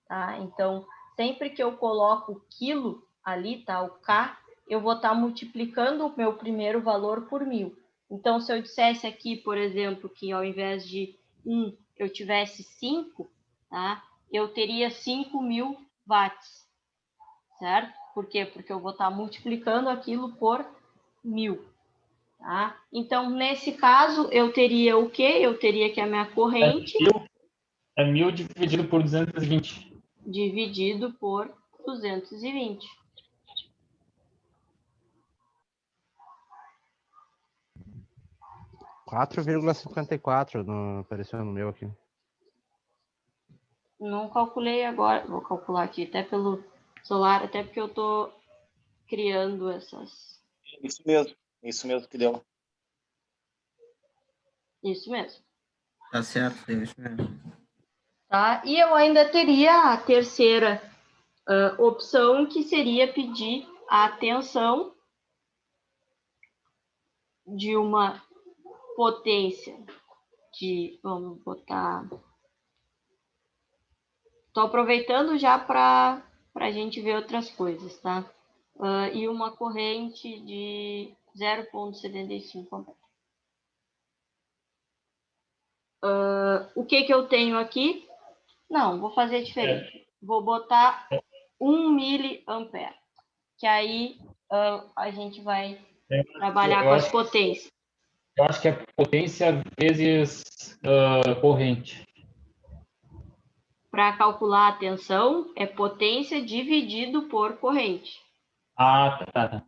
Tá? Então, sempre que eu coloco o quilo ali, tá? O K, eu vou estar multiplicando o meu primeiro valor por 1000. Então, se eu dissesse aqui, por exemplo, que ao invés de 1 eu tivesse 5, tá? Eu teria 5.000 watts. Certo? Por quê? Porque eu vou estar multiplicando aquilo por 1000. Tá? Então, nesse caso, eu teria o quê? Eu teria que a minha corrente... É 1000 dividido por 220. Dividido por 220. $4,54 apareceu no meu aqui. Não calculei agora. Vou calcular aqui até pelo celular, até porque eu estou criando essas... Isso mesmo que deu. Isso mesmo. Tá certo, deu isso mesmo. Tá? E eu ainda teria a terceira opção, que seria pedir a tensão de uma potência de, vamos botar... Estou aproveitando já para a gente ver outras coisas, tá? E uma corrente de 0,75 amperes. O que eu tenho aqui? Não, vou fazer diferente. Vou botar 1 miliampere, que aí a gente vai trabalhar com as potências. Eu acho que é potência vezes corrente. Para calcular a tensão, é potência dividido por corrente. Ah, tá.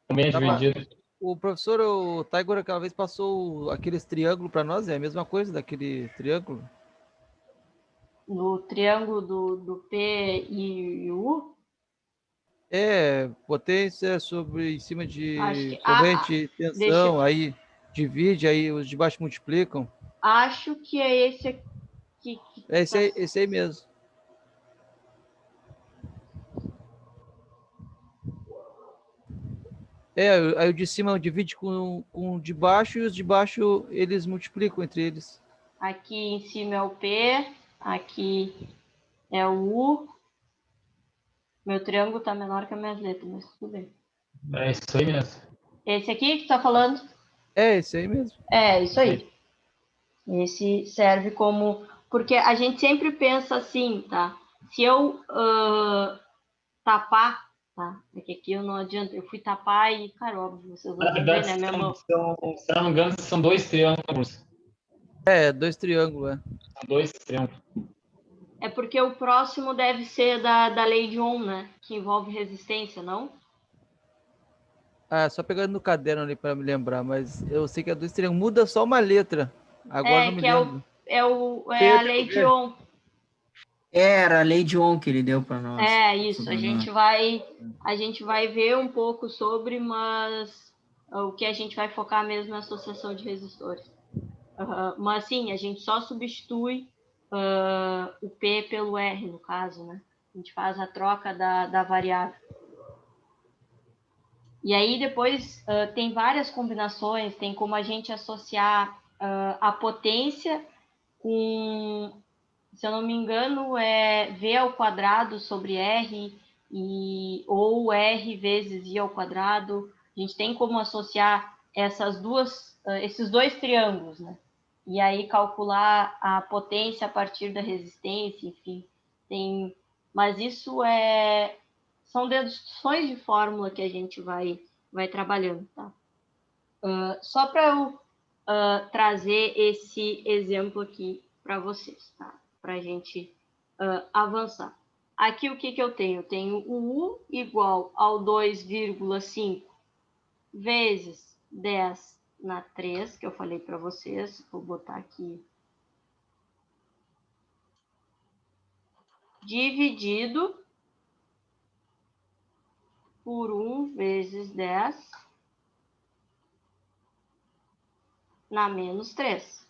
Também é dividido. O professor, o Taigor, aquela vez passou aqueles triângulos para nós, é a mesma coisa daquele triângulo? No triângulo do P e U? É, potência sobre em cima de corrente, tensão, aí divide, aí os de baixo multiplicam. Acho que é esse aqui. É esse aí mesmo. Aí o de cima divide com o de baixo, e os de baixo eles multiplicam entre eles. Aqui em cima é o P, aqui é o U. Meu triângulo tá menor que as minhas letras, mas tudo bem. É isso aí mesmo. Esse aqui que tu tá falando? É, esse aí mesmo. É, isso aí. Esse serve como... Porque a gente sempre pensa assim, tá? Se eu tapar, tá? Porque aqui eu não adianta. Eu fui tapar e, cara, óbvio, vocês Na vão ver, verdade, né? Minha mão. se eu não me engano, são 2 triângulos. É, 2 triângulos, é. São 2 triângulos. É porque o próximo deve ser da lei de Ohm, né? Que envolve resistência, não? Ah, só pegando no caderno ali para me lembrar, mas eu sei que é 2 triângulos. Muda só uma letra. Agora não me Que lembro. é a lei de Ohm. Era a lei de Ohm que ele deu para nós. É isso, a gente vai ver um pouco sobre, mas o que a gente vai focar mesmo é a associação de resistores. Mas sim, a gente só substitui o P pelo R, no caso, né? A gente faz a troca da variável. E aí depois tem várias combinações, tem como a gente associar a potência com, se eu não me engano, é V ao quadrado sobre R, ou R vezes I ao quadrado. A gente tem como associar esses dois triângulos, né? E aí calcular a potência a partir da resistência, enfim. Mas isso são deduções de fórmula que a gente vai trabalhando, tá? Só para eu trazer esse exemplo aqui para vocês, tá? Para a gente avançar. Aqui o que eu tenho? Eu tenho o U igual ao 2,5 vezes 10 na 3, que eu falei para vocês. Vou botar aqui. Dividido por 1 vezes 10 na menos 3.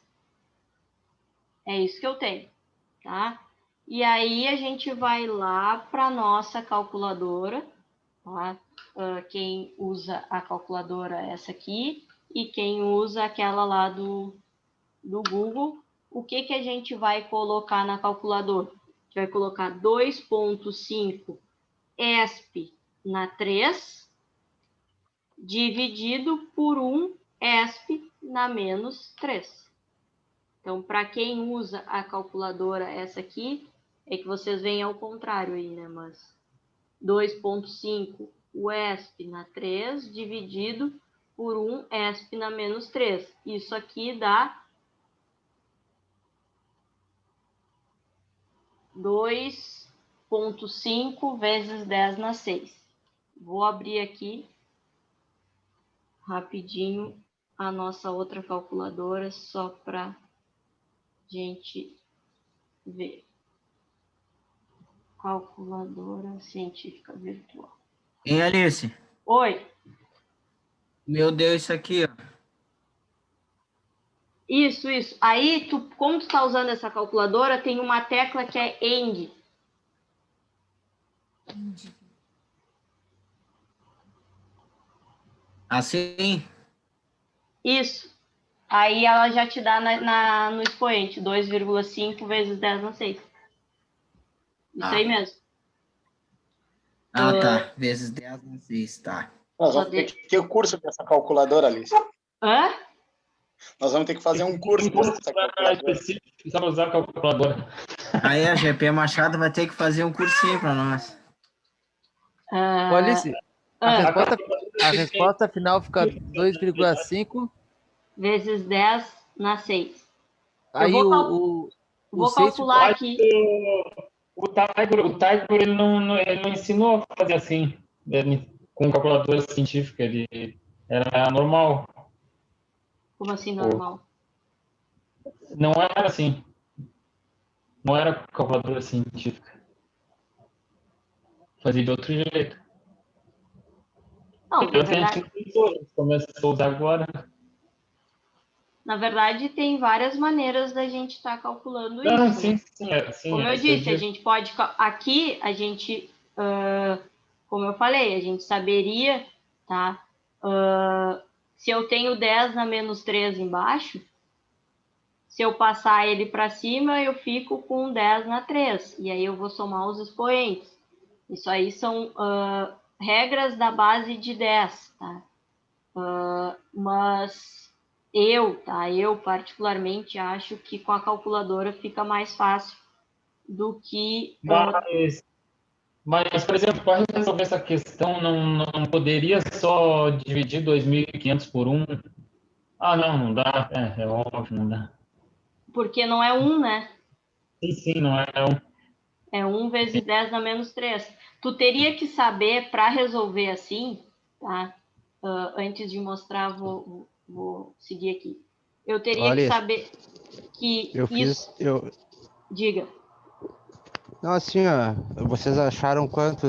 É isso que eu tenho, tá? E aí a gente vai lá para a nossa calculadora, tá? Quem usa a calculadora é essa aqui, e quem usa aquela lá do Google, o que a gente vai colocar na calculadora? A gente vai colocar 2,5 ESP na 3, dividido por 1 ESP na menos 3. Então, para quem usa a calculadora essa aqui, é que vocês veem ao contrário aí, né? Mas 2,5 ESP na 3 dividido por 1 ESP na menos 3. Isso aqui dá 2,5 vezes 10 na 6. Vou abrir aqui rapidinho a nossa outra calculadora, só para gente ver. Calculadora científica virtual. Hein, Alice? Oi. Meu Deus, isso aqui, ó. Isso. Aí, como tu tá usando essa calculadora, tem uma tecla que é END. Assim? Isso. Aí ela já te dá no expoente, 2,5 vezes 10 na 6. Isso aí mesmo. Tá. Vezes 10 na 6, tá. Nós vamos ter que ter o curso dessa calculadora, Alice. Hã? Nós vamos ter que fazer um curso dessa calculadora. Precisa usar a calculadora. Aí a GP Machado vai ter que fazer um cursinho para nós. Alice, a resposta final fica 2,5 vezes 10 na 6. Aí vou calcular aqui. O Tiger ele não ensinou a fazer assim, com calculadora científica. Ele era normal. Como assim normal? Não era assim. Não era calculadora científica. Fazia de outro jeito. Não, na verdade... Começou a usar agora. Na verdade, tem várias maneiras da gente estar calculando isso. Sim, como eu disse, a gente pode... Aqui, a gente... como eu falei, a gente saberia, tá? Se eu tenho 10 na menos 3 embaixo, se eu passar ele para cima, eu fico com 10 na 3. E aí eu vou somar os expoentes. Isso aí são regras da base de 10, tá? Mas eu particularmente acho que com a calculadora fica mais fácil do que... Mas, por exemplo, para resolver essa questão, não poderia só dividir 2.500 por 1? Ah, não dá. É óbvio, não dá. Porque não é 1, né? Sim, não é 1. É 1 vezes 10 na menos 3. Tu teria que saber, para resolver assim, tá? Antes de mostrar, vou seguir aqui. Eu teria Olha que isso. saber que Eu isso... fiz. Diga. Não, assim, ó, vocês acharam quanto?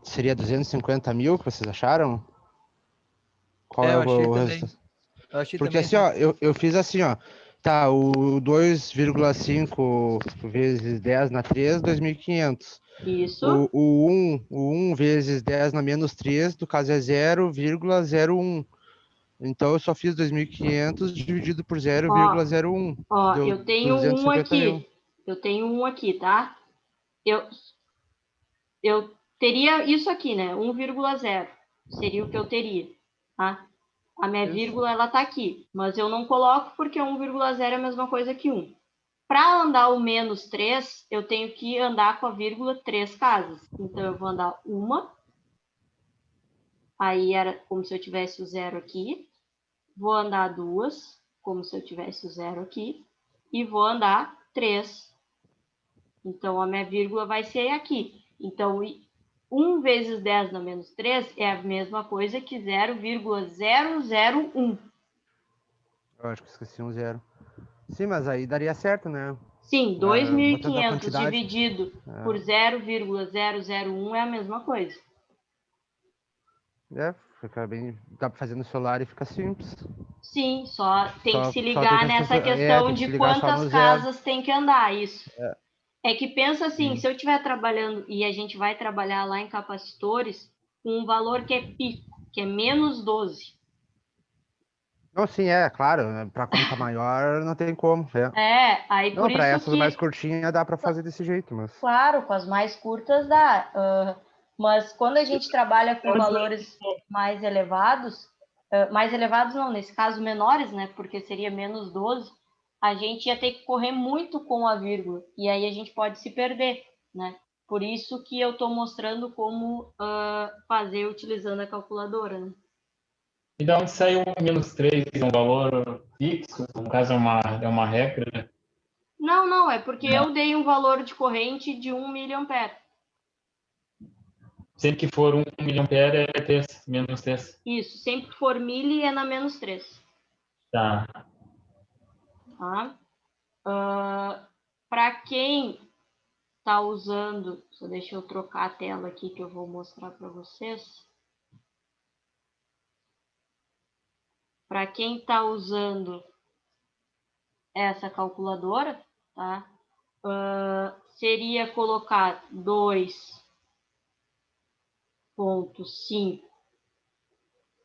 Seria 250 mil que vocês acharam? Qual é eu o achei também. resultado? Eu achei Porque também. assim, ó, eu fiz assim, ó. Tá, o 2,5 vezes 10 na 3, 2.500. Isso. O 1 vezes 10 na menos 3, no caso é 0,01. Então eu só fiz 2.500 dividido por 0,01. Ó, Deu eu tenho 250 mil. Eu tenho um aqui, tá? Eu teria isso aqui, né? 1,0 seria o que eu teria, tá? A minha vírgula, ela tá aqui, mas eu não coloco porque 1,0 é a mesma coisa que 1. Para andar o menos 3, eu tenho que andar com a vírgula 3 casas. Então, eu vou andar uma, aí era como se eu tivesse o 0 aqui. Vou andar 2, como se eu tivesse o 0 aqui. E vou andar 3. Então, a minha vírgula vai ser aqui. Então, 1 vezes 10 na menos 3 é a mesma coisa que 0,001. Eu acho que esqueci um 0. Sim, mas aí daria certo, né? Sim, Botando a 2.500 quantidade. dividido por 0,001 é a mesma coisa. Fica bem. Dá pra fazer no celular e fica simples. Sim, só tem que se Só tem ligar que nessa questão tem que se de ligar só quantas no zero. casas tem que andar, isso. É que pensa assim, Sim. se eu estiver trabalhando e a gente vai trabalhar lá em capacitores com um valor que é pico, que é menos 12. Não, sim, claro, né? Pra conta maior não tem como. Aí por Não, pra isso essas mais que, curtinhas dá pra fazer desse jeito, mas. claro, com as mais curtas dá. Mas quando a gente trabalha com valores mais elevados não, nesse caso menores, né? Porque seria menos 12, a gente ia ter que correr muito com a vírgula. E aí a gente pode se perder, né? Por isso que eu estou mostrando como fazer utilizando a calculadora, né? E da onde saiu o menos 3? É um valor fixo? No caso, é uma regra? Não, é porque eu dei um valor de corrente de 1 miliampere. Sempre que for 1 miliampere é 3, menos 3. Isso, sempre que for mili é na menos 3. Tá. Para quem está usando, só deixa eu trocar a tela aqui que eu vou mostrar para vocês. Para quem está usando essa calculadora, tá? Seria colocar 2,5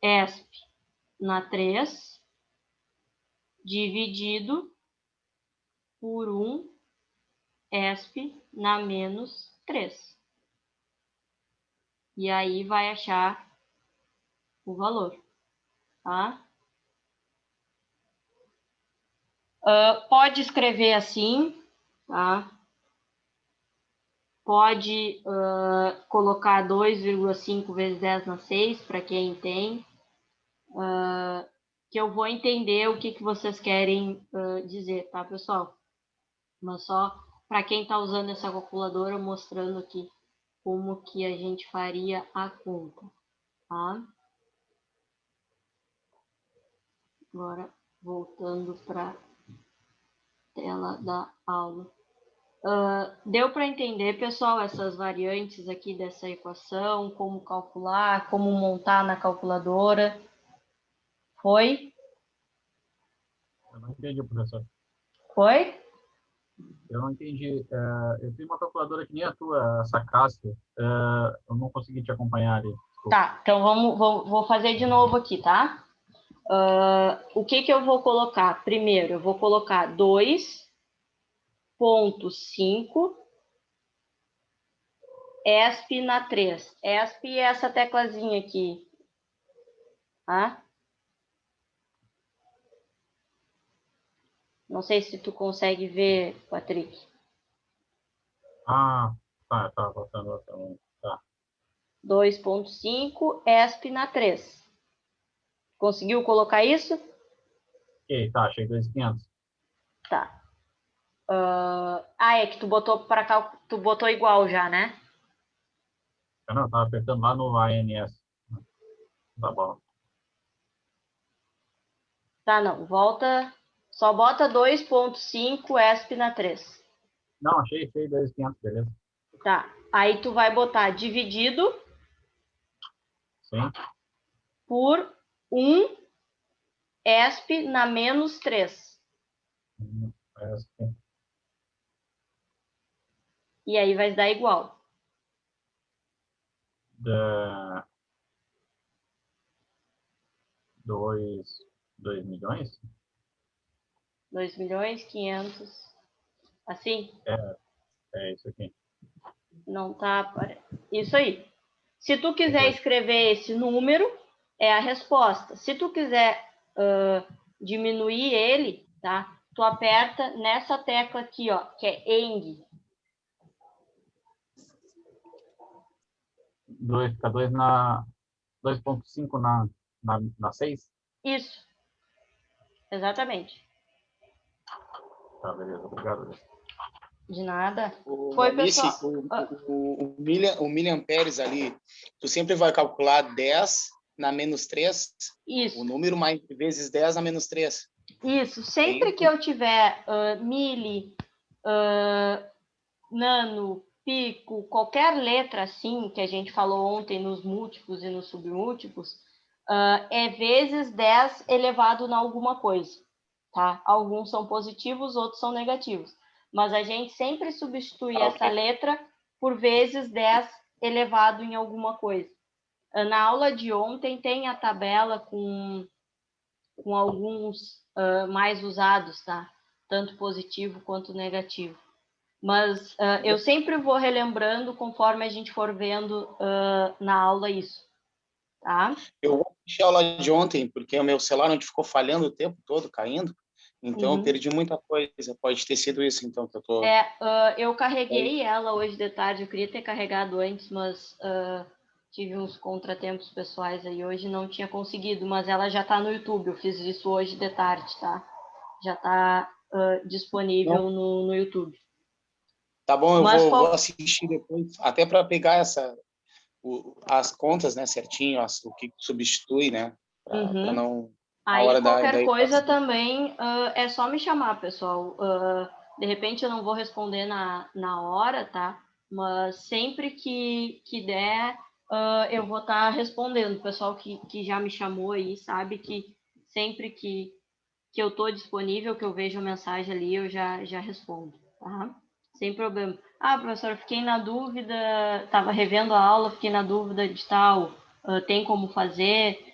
ESP na 3 dividido por 1 ESP na menos 3. E aí vai achar o valor, tá? Pode escrever assim, tá? Pode colocar 2,5 vezes 10 na 6, para quem tem, que eu vou entender o que vocês querem dizer, tá, pessoal? Mas só para quem está usando essa calculadora, mostrando aqui como que a gente faria a conta, tá? Agora, voltando para a tela da aula. Deu para entender, pessoal, essas variantes aqui dessa equação, como calcular, como montar na calculadora? Foi? Eu não entendi, professor. Foi? Eu não entendi. Eu tenho uma calculadora que nem a tua, essa Cássio. Eu não consegui te acompanhar ali. Desculpa. Tá, então vou fazer de novo aqui, tá? O que eu vou colocar? Primeiro, eu vou colocar 2,5 ESP na 3. ESP é essa teclazinha aqui. Tá? Não sei se tu consegue ver, Patrick. Tá, voltando. Tá. 2,5 ESP na 3. Conseguiu colocar isso? Ok, tá, achei 2.500. Tá. É que tu botou para cá, tu botou igual já, né? Não, eu tava apertando lá no ANS. Tá bom. Tá, não. Volta. Só bota 2,5 ESP na 3. Não, achei 2.500, beleza. Tá. Aí tu vai botar dividido Sim. por 1 ESP na menos 3. E aí vai dar igual. 2 milhões? 2.500.000. Assim? É isso aqui. Não tá. Isso aí. Se tu quiser escrever esse número, é a resposta. Se tu quiser diminuir ele, tá? Tu aperta nessa tecla aqui, ó, que é ENG. Fica 2.5 na 6? Isso. Exatamente. Tá, beleza. Obrigado. De nada. O Foi, Alice, pessoal. o miliamperes ali, tu sempre vai calcular 10 na menos 3, Isso. o número mais vezes 10 na menos 3. Isso. Sempre que eu tiver mili, nano, pico, qualquer letra assim que a gente falou ontem nos múltiplos e nos submúltiplos, é vezes 10 elevado na alguma coisa, tá? Alguns são positivos, outros são negativos. Mas a gente sempre substitui essa letra por vezes 10 elevado em alguma coisa. Na aula de ontem tem a tabela com alguns mais usados, tá? Tanto positivo quanto negativo. Mas eu sempre vou relembrando conforme a gente for vendo na aula isso, tá? Eu vou assistir a aula de ontem, porque o meu celular onde ficou falhando o tempo todo, caindo. Então, eu perdi muita coisa. Pode ter sido isso, então, que eu tô... Eu carreguei ela hoje de tarde. Eu queria ter carregado antes, mas tive uns contratempos pessoais aí. Hoje não tinha conseguido, mas ela já tá no YouTube. Eu fiz isso hoje de tarde, tá? Já tá disponível no YouTube. Tá bom, eu vou assistir depois, até para pegar as contas, né, certinho, o que substitui, né, para não... Aí qualquer coisa também é só me chamar, pessoal. De repente eu não vou responder na hora, tá? Mas sempre que der, eu vou estar respondendo. O pessoal que já me chamou aí sabe que sempre que eu estou disponível, que eu vejo a mensagem ali, eu já respondo, tá? Sem problema. Professor, fiquei na dúvida, estava revendo a aula, fiquei na dúvida de tal, tem como fazer?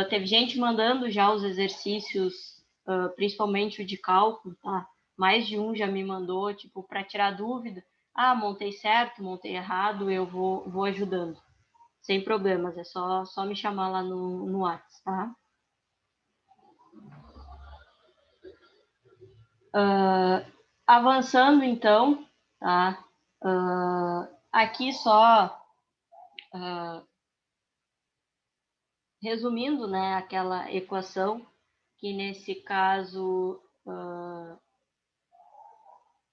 Teve gente mandando já os exercícios, principalmente o de cálculo, tá? Mais de um já me mandou, tipo, para tirar dúvida. Montei certo, montei errado, eu vou ajudando. Sem problemas, é só me chamar lá no WhatsApp, tá? Avançando, então, tá? Aqui só resumindo, né, aquela equação que nesse caso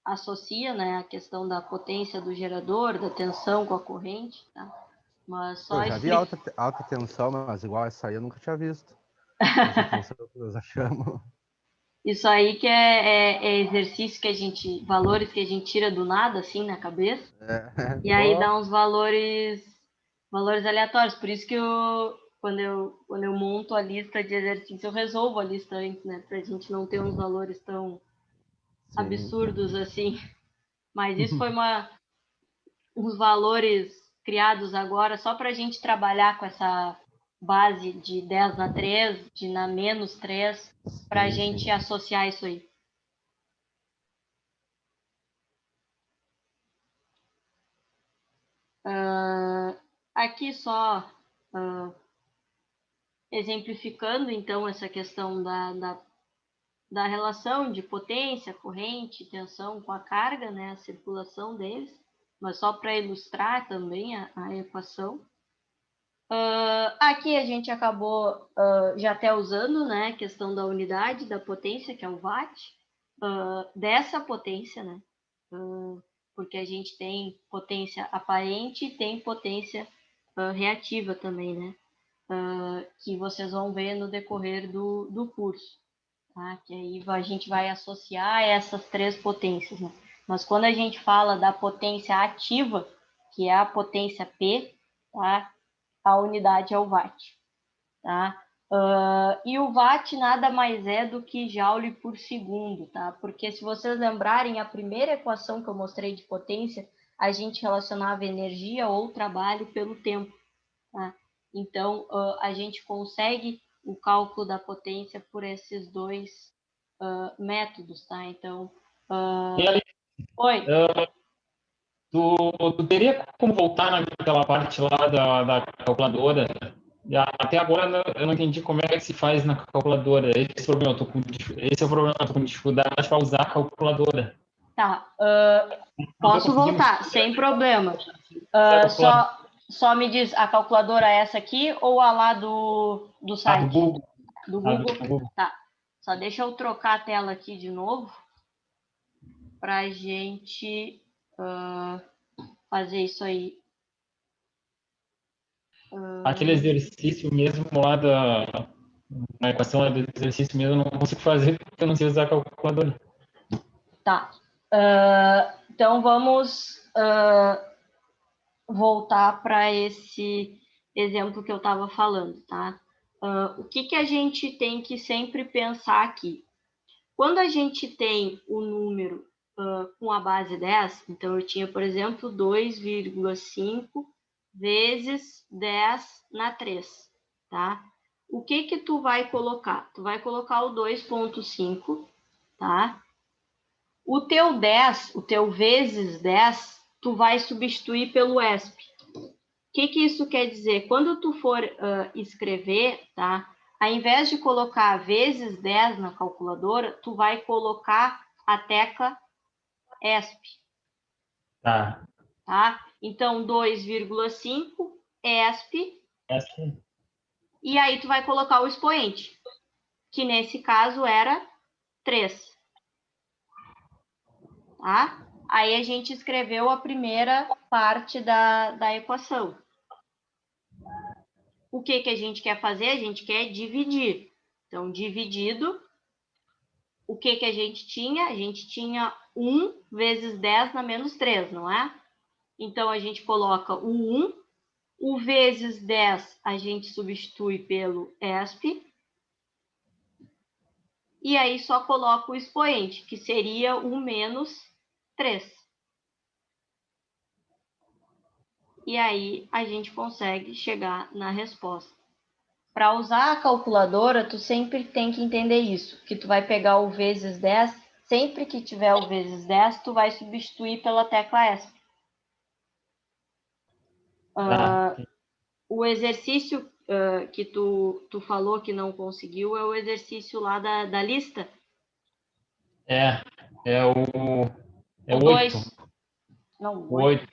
associa, né, a questão da potência do gerador, da tensão com a corrente, tá? Mas só eu já vi alta tensão, mas igual essa aí eu nunca tinha visto. Essa tensão que nós achamos. Isso aí que é exercício que a gente, valores que a gente tira do nada, assim, na cabeça, e aí dá uns valores aleatórios. Por isso que quando eu monto a lista de exercícios, eu resolvo a lista antes, né? Pra gente não ter uns valores tão absurdos assim. Mas isso foi uns valores criados agora só para a gente trabalhar com essa base de 10 na 3, de na menos 3, para a gente associar isso aí. Aqui só exemplificando, então, essa questão da relação de potência, corrente, tensão com a carga, né, a circulação deles, mas só para ilustrar também a equação. Aqui a gente acabou já até usando, né, a questão da unidade da potência, que é o watt, dessa potência, né, porque a gente tem potência aparente e tem potência reativa também, né, que vocês vão ver no decorrer do curso. Tá? Que aí a gente vai associar essas 3 potências, né? Mas quando a gente fala da potência ativa, que é a potência P, tá? A unidade é o watt. Tá? E o watt nada mais é do que joule por segundo, tá? Porque se vocês lembrarem, a primeira equação que eu mostrei de potência, a gente relacionava energia ou trabalho pelo tempo. Tá? Então, a gente consegue o cálculo da potência por esses 2 métodos, tá? Então, oi. Tu teria como voltar naquela parte lá da calculadora? Até agora eu não entendi como é que se faz na calculadora. Esse é o problema, eu tô com dificuldade para usar a calculadora. Tá, posso voltar, sem problema. Só me diz, a calculadora é essa aqui ou a lá do site? Do Google. Do Google? Tá. Só deixa eu trocar a tela aqui de novo para a gente fazer isso aí. Aquele exercício mesmo lá na equação do exercício mesmo, eu não consigo fazer porque eu não sei usar a calculadora. Tá. Então, vamos voltar para esse exemplo que eu estava falando, tá? O que a gente tem que sempre pensar aqui? Quando a gente tem o número com a base 10, então eu tinha, por exemplo, 2,5 vezes 10 na 3, tá? O que tu vai colocar? Tu vai colocar o 2,5, tá? O teu 10, o teu vezes 10, tu vai substituir pelo ESP. O que isso quer dizer? Quando tu for escrever, tá? Ao invés de colocar vezes 10 na calculadora, tu vai colocar a tecla ESP. Tá. Tá? Então, 2,5 ESP. ESP. E aí tu vai colocar o expoente, que nesse caso era 3. Tá? Aí a gente escreveu a primeira parte da equação. O que a gente quer fazer? A gente quer dividir. Então, dividido, o que a gente tinha? A gente tinha 1 vezes 10 na menos 3, não é? Então, a gente coloca o 1, o vezes 10 a gente substitui pelo ESP, e aí só coloca o expoente, que seria o menos 3. E aí a gente consegue chegar na resposta. Para usar a calculadora, tu sempre tem que entender isso, que tu vai pegar o vezes 10, sempre que tiver o vezes 10, tu vai substituir pela tecla ESP. O exercício que tu falou que não conseguiu é o exercício lá da lista? É o 2. 8. Não, o 8.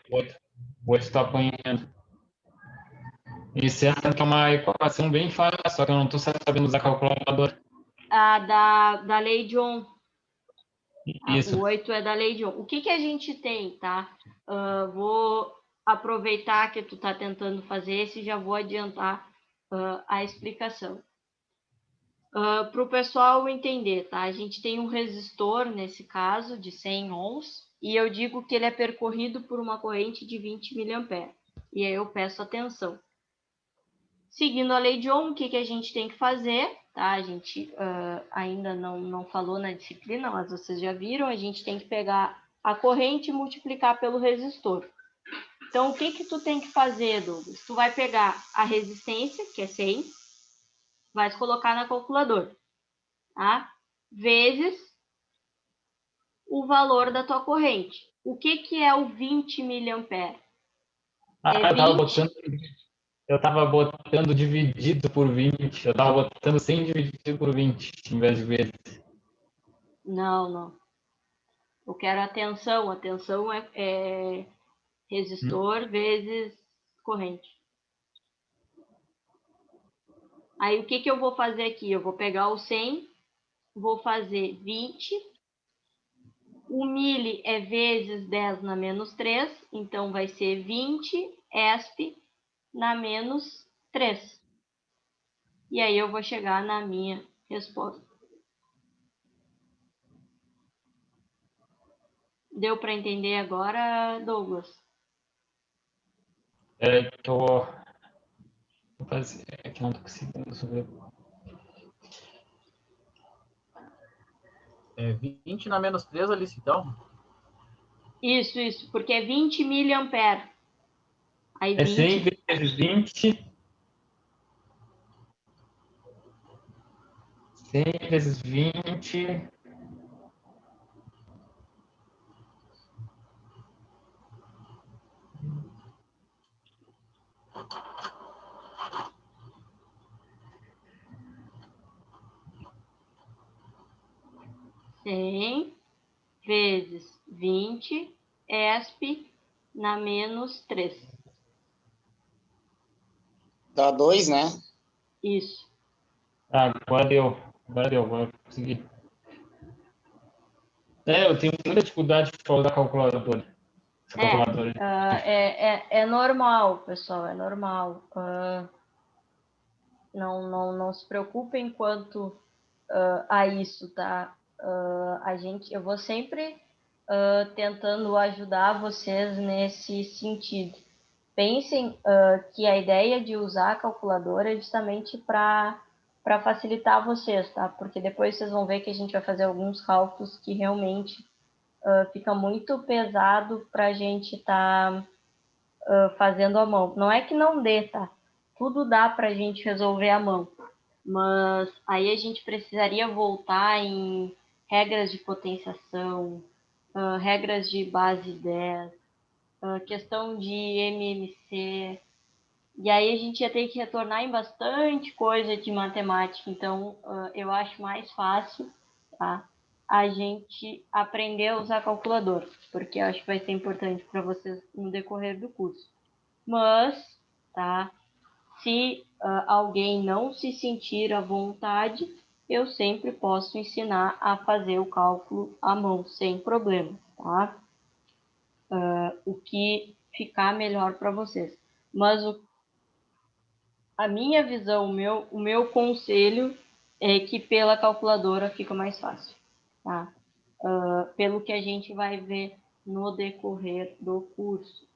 O 8 está apanhando. Isso é uma equação bem fácil, só que eu não estou sabendo usar calculadora. Da lei de Ohm. Isso. O 8 é da lei de Ohm. O que a gente tem, tá? Vou aproveitar que tu está tentando fazer esse e já vou adiantar a explicação. Para o pessoal entender, tá? A gente tem um resistor, nesse caso, de 100 ohms, e eu digo que ele é percorrido por uma corrente de 20 mA. E aí eu peço atenção. Seguindo a lei de Ohm, o que a gente tem que fazer? Tá? A gente ainda não falou na disciplina, mas vocês já viram, a gente tem que pegar a corrente e multiplicar pelo resistor. Então, o que tu tem que fazer, Douglas? Tu vai pegar a resistência, que é 100, vai colocar na calculadora, tá? Vezes o valor da tua corrente. O que é o 20 miliamperes? Eu estava botando dividido por 20. Eu estava botando 100 dividido por 20, em vez de vezes. Não. Eu quero a tensão. A tensão é resistor vezes corrente. Aí, o que eu vou fazer aqui? Eu vou pegar o 100, vou fazer 20. O mili é vezes 10 na menos 3, então vai ser 20 ESP na menos 3. E aí eu vou chegar na minha resposta. Deu para entender agora, Douglas? É que eu vou fazer. É que não estou conseguindo resolver. É 20 na menos 3 ali, então? Isso, porque é 20 miliamperes. Aí 20... 100 vezes 20. 100 vezes 20. Vezes 20 ESP na menos 3. Dá 2, né? Isso. Agora deu. Agora consegui. Eu tenho muita dificuldade para usar calculadora. É normal, pessoal, é normal. Não se preocupem quanto a isso, tá? Eu vou sempre tentando ajudar vocês nesse sentido. Pensem que a ideia de usar a calculadora é justamente para facilitar vocês, tá? Porque depois vocês vão ver que a gente vai fazer alguns cálculos que realmente fica muito pesado para a gente estar fazendo à mão. Não é que não dê, tá? Tudo dá para a gente resolver à mão. Mas aí a gente precisaria voltar em regras de potenciação, regras de base 10, questão de MMC. E aí a gente ia ter que retornar em bastante coisa de matemática. Então, eu acho mais fácil, tá, a gente aprender a usar calculadora, porque eu acho que vai ser importante para vocês no decorrer do curso. Mas, tá, se alguém não se sentir à vontade, eu sempre posso ensinar a fazer o cálculo à mão, sem problema, tá? O que ficar melhor para vocês. Mas a minha visão, o meu conselho é que pela calculadora fica mais fácil, tá? Pelo que a gente vai ver no decorrer do curso.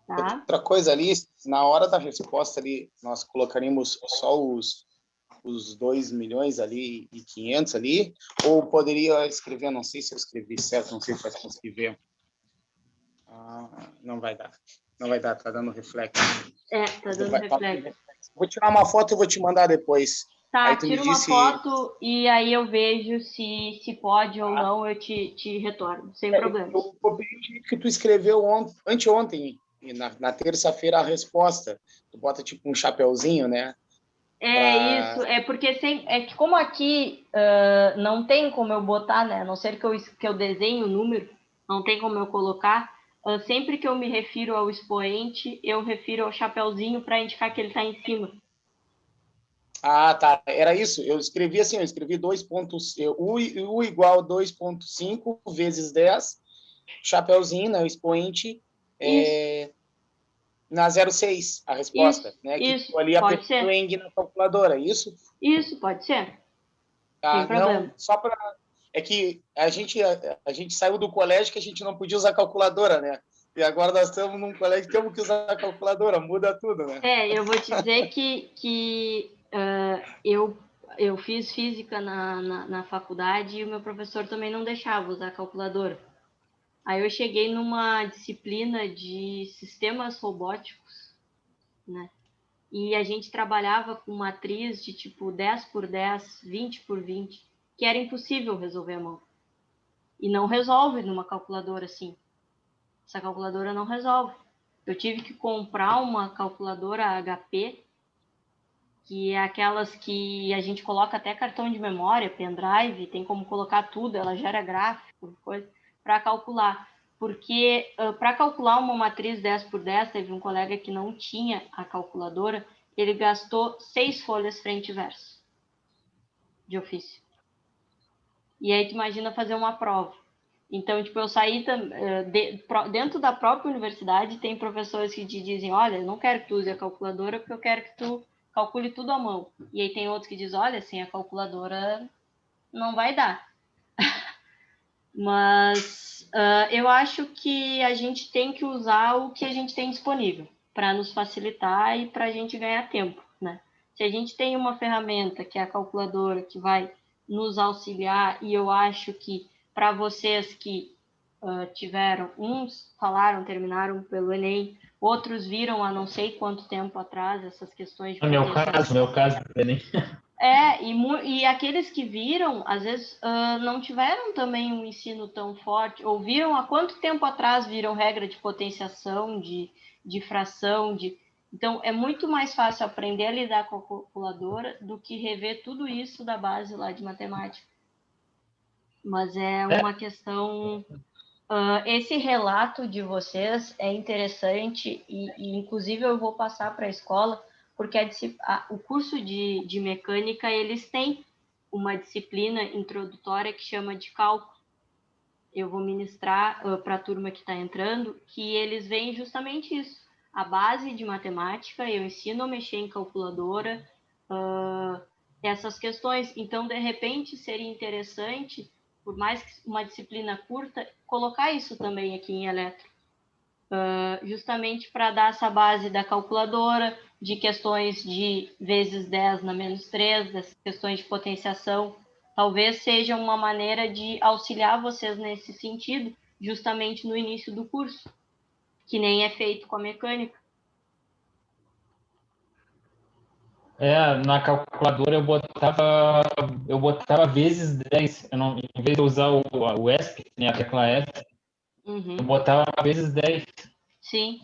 Tá? Outra coisa ali, na hora da resposta ali, nós colocaríamos só os 2 milhões ali e 500 ali, ou poderia escrever, não sei se eu escrevi certo, não sei se vai conseguir ver. Não vai dar, tá dando reflexo. Tá dando reflexo. Vou tirar uma foto e vou te mandar depois. Tá, tira uma foto e aí eu vejo se pode ou não, eu te retorno, sem problema. Eu copiei que tu escreveu anteontem, e na terça-feira a resposta. Tu bota tipo um chapeuzinho, né? Isso, porque é que como aqui não tem como eu botar, né? A não ser que eu desenhe o número, não tem como eu colocar. Sempre que eu me refiro ao expoente, eu refiro ao chapeuzinho para indicar que ele está em cima. Tá. Era isso. Eu escrevi assim, 2 pontos, U igual 2,5 vezes 10, chapeuzinho, né, o expoente, na 0,6, a resposta. Isso, né? Isso, que ali pode ser. o Eng na calculadora, isso? Isso, pode ser. Sem problema. Não, só para... É que a gente saiu do colégio que a gente não podia usar calculadora, né? E agora nós estamos num colégio que temos que usar a calculadora, muda tudo, né? Eu vou te dizer que eu fiz física na faculdade e o meu professor também não deixava usar calculadora. Aí eu cheguei numa disciplina de sistemas robóticos, né? E a gente trabalhava com matriz de tipo 10 por 10, 20 por 20, que era impossível resolver à mão. E não resolve numa calculadora assim. Essa calculadora não resolve. Eu tive que comprar uma calculadora HP, que é aquelas que a gente coloca até cartão de memória, pendrive, tem como colocar tudo, ela gera gráfico, coisa, para calcular. Porque para calcular uma matriz 10 por 10, teve um colega que não tinha a calculadora, ele gastou 6 folhas frente e verso de ofício. E aí tu imagina fazer uma prova. Então, tipo, eu saí dentro da própria universidade, tem professores que te dizem, olha, eu não quero que tu use a calculadora porque eu quero que tu calcule tudo à mão. E aí tem outros que dizem, olha, sem a calculadora não vai dar. Mas eu acho que a gente tem que usar o que a gente tem disponível para nos facilitar e para a gente ganhar tempo, né? Se a gente tem uma ferramenta, que é a calculadora, que vai nos auxiliar, e eu acho que para vocês que tiveram, uns falaram, terminaram pelo Enem, outros viram há não sei quanto tempo atrás essas questões de Meu caso, Enem. E aqueles que viram, às vezes, não tiveram também um ensino tão forte, ou viram há quanto tempo atrás viram regra de potenciação, de fração, Então, é muito mais fácil aprender a lidar com a calculadora do que rever tudo isso da base lá de matemática. Mas é uma questão... esse relato de vocês é interessante e inclusive, eu vou passar para a escola, porque o curso de mecânica, eles têm uma disciplina introdutória que chama de cálculo. Eu vou ministrar para a turma que está entrando, que eles veem justamente isso. A base de matemática, eu ensino a mexer em calculadora, essas questões. Então, de repente, seria interessante, por mais que uma disciplina curta, colocar isso também aqui em eletro. Justamente para dar essa base da calculadora, de questões de vezes 10 na menos 3, dessas questões de potenciação, talvez seja uma maneira de auxiliar vocês nesse sentido, justamente no início do curso, que nem é feito com a mecânica. Na calculadora eu botava vezes 10. Em vez de usar o ESP, né, a tecla ESP, eu botava vezes 10. Sim.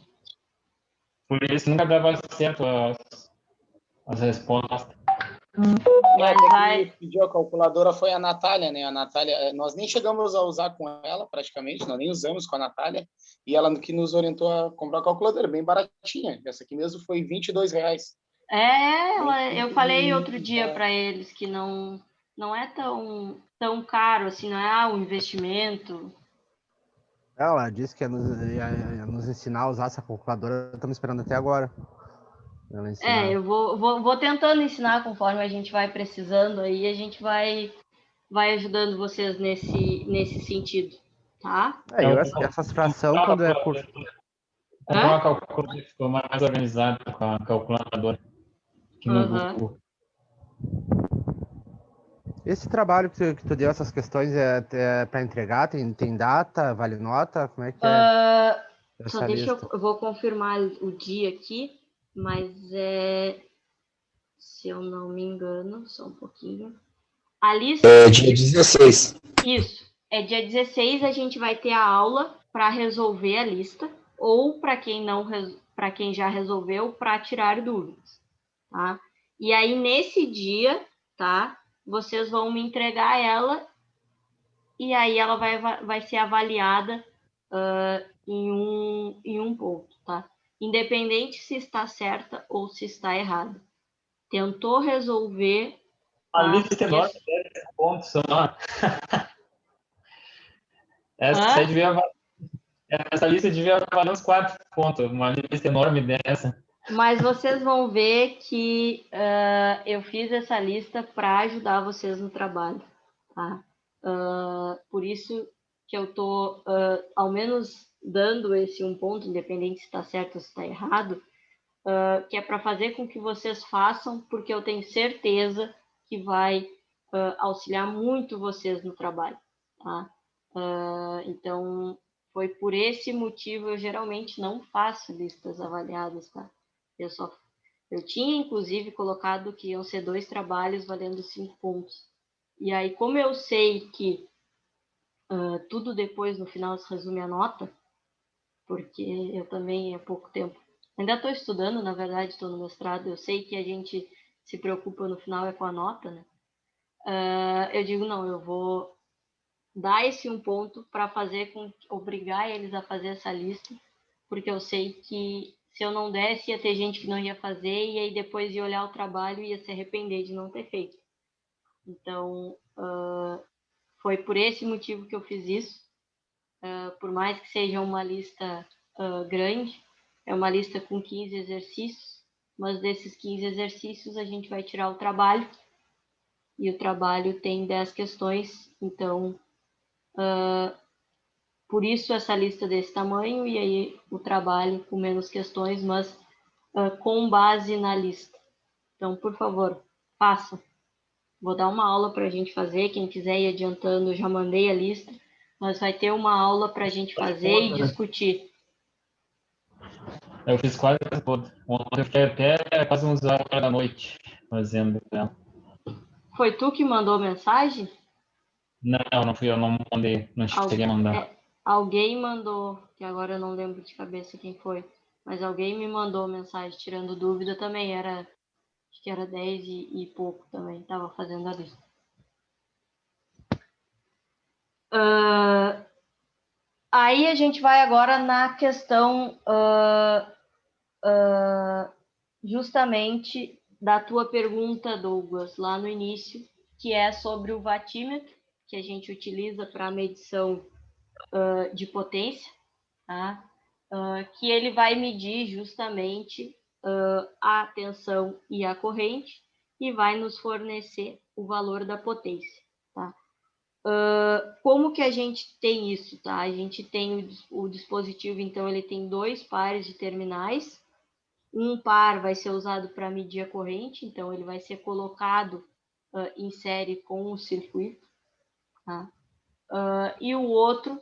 Por isso nunca dava certo as respostas. Quem pediu a calculadora foi a Natália, né? A Natália, nós nem chegamos a usar com ela praticamente, nós nem usamos com a Natália, e ela que nos orientou a comprar a calculadora, bem baratinha. Essa aqui mesmo foi R$22. Eu falei outro dia para eles que não é tão caro assim, não é um investimento. Ela disse que ia nos ensinar a usar essa calculadora, estamos esperando até agora. Eu vou tentando ensinar conforme a gente vai precisando, aí a gente vai ajudando vocês nesse sentido, tá? Essas frações, quando é curso. Uma calculadora que ficou mais organizada com a calculadora que no Google. Esse trabalho que tu deu, essas questões, é para entregar? Tem data? Vale nota? Como é que é? Só eu vou confirmar o dia aqui, mas se eu não me engano, só um pouquinho. A lista... É dia 16. Isso. É dia 16 a gente vai ter a aula para resolver a lista, ou para quem já resolveu, para tirar dúvidas, tá? E aí, nesse dia, tá? Vocês vão me entregar ela e aí ela vai ser avaliada em um ponto, tá? Independente se está certa ou se está errada. Tentou resolver... A lista é enorme, 10 pontos só. Essa lista devia valer uns 4 pontos, uma lista enorme dessa. Mas vocês vão ver que eu fiz essa lista para ajudar vocês no trabalho, tá? Por isso que eu estou, ao menos, dando esse um ponto, independente se está certo ou se está errado, que é para fazer com que vocês façam, porque eu tenho certeza que vai auxiliar muito vocês no trabalho, tá? Então, Foi por esse motivo eu geralmente não faço listas avaliadas, tá? Eu tinha, inclusive, colocado que iam ser 2 trabalhos valendo 5 pontos. E aí, como eu sei que tudo depois, no final, se resume à nota, porque eu também há pouco tempo... Ainda estou estudando, na verdade, estou no mestrado. Eu sei que a gente se preocupa no final com a nota, né? Eu digo, não, eu vou dar esse 1 ponto para obrigar eles a fazer essa lista, porque eu sei que se eu não desse, ia ter gente que não ia fazer, e aí depois ia olhar o trabalho e ia se arrepender de não ter feito. Então, foi por esse motivo que eu fiz isso. Por mais que seja uma lista grande, é uma lista com 15 exercícios, mas desses 15 exercícios a gente vai tirar o trabalho, e o trabalho tem 10 questões, então, por isso essa lista desse tamanho, e aí o trabalho com menos questões, mas com base na lista. Então, por favor, faça. Vou dar uma aula para a gente fazer, quem quiser ir adiantando, eu já mandei a lista, mas vai ter uma aula para a gente fazer e discutir. Eu fiz quase todo. Ontem eu fiquei até quase 11 horas da noite fazendo ela. Foi tu que mandou mensagem? Não fui eu, não mandei, não cheguei a mandar. Alguém mandou, que agora eu não lembro de cabeça quem foi, mas alguém me mandou mensagem tirando dúvida também, acho que era 10 e pouco também, estava fazendo a lista. Aí a gente vai agora na questão justamente da tua pergunta, Douglas, lá no início, que é sobre o watímetro, que a gente utiliza para medição de potência, tá? Que ele vai medir justamente a tensão e a corrente e vai nos fornecer o valor da potência, tá? Como que a gente tem isso, tá? A gente tem o dispositivo, então, ele tem 2 pares de terminais. Um par vai ser usado para medir a corrente, então ele vai ser colocado em série com o circuito, tá? E o outro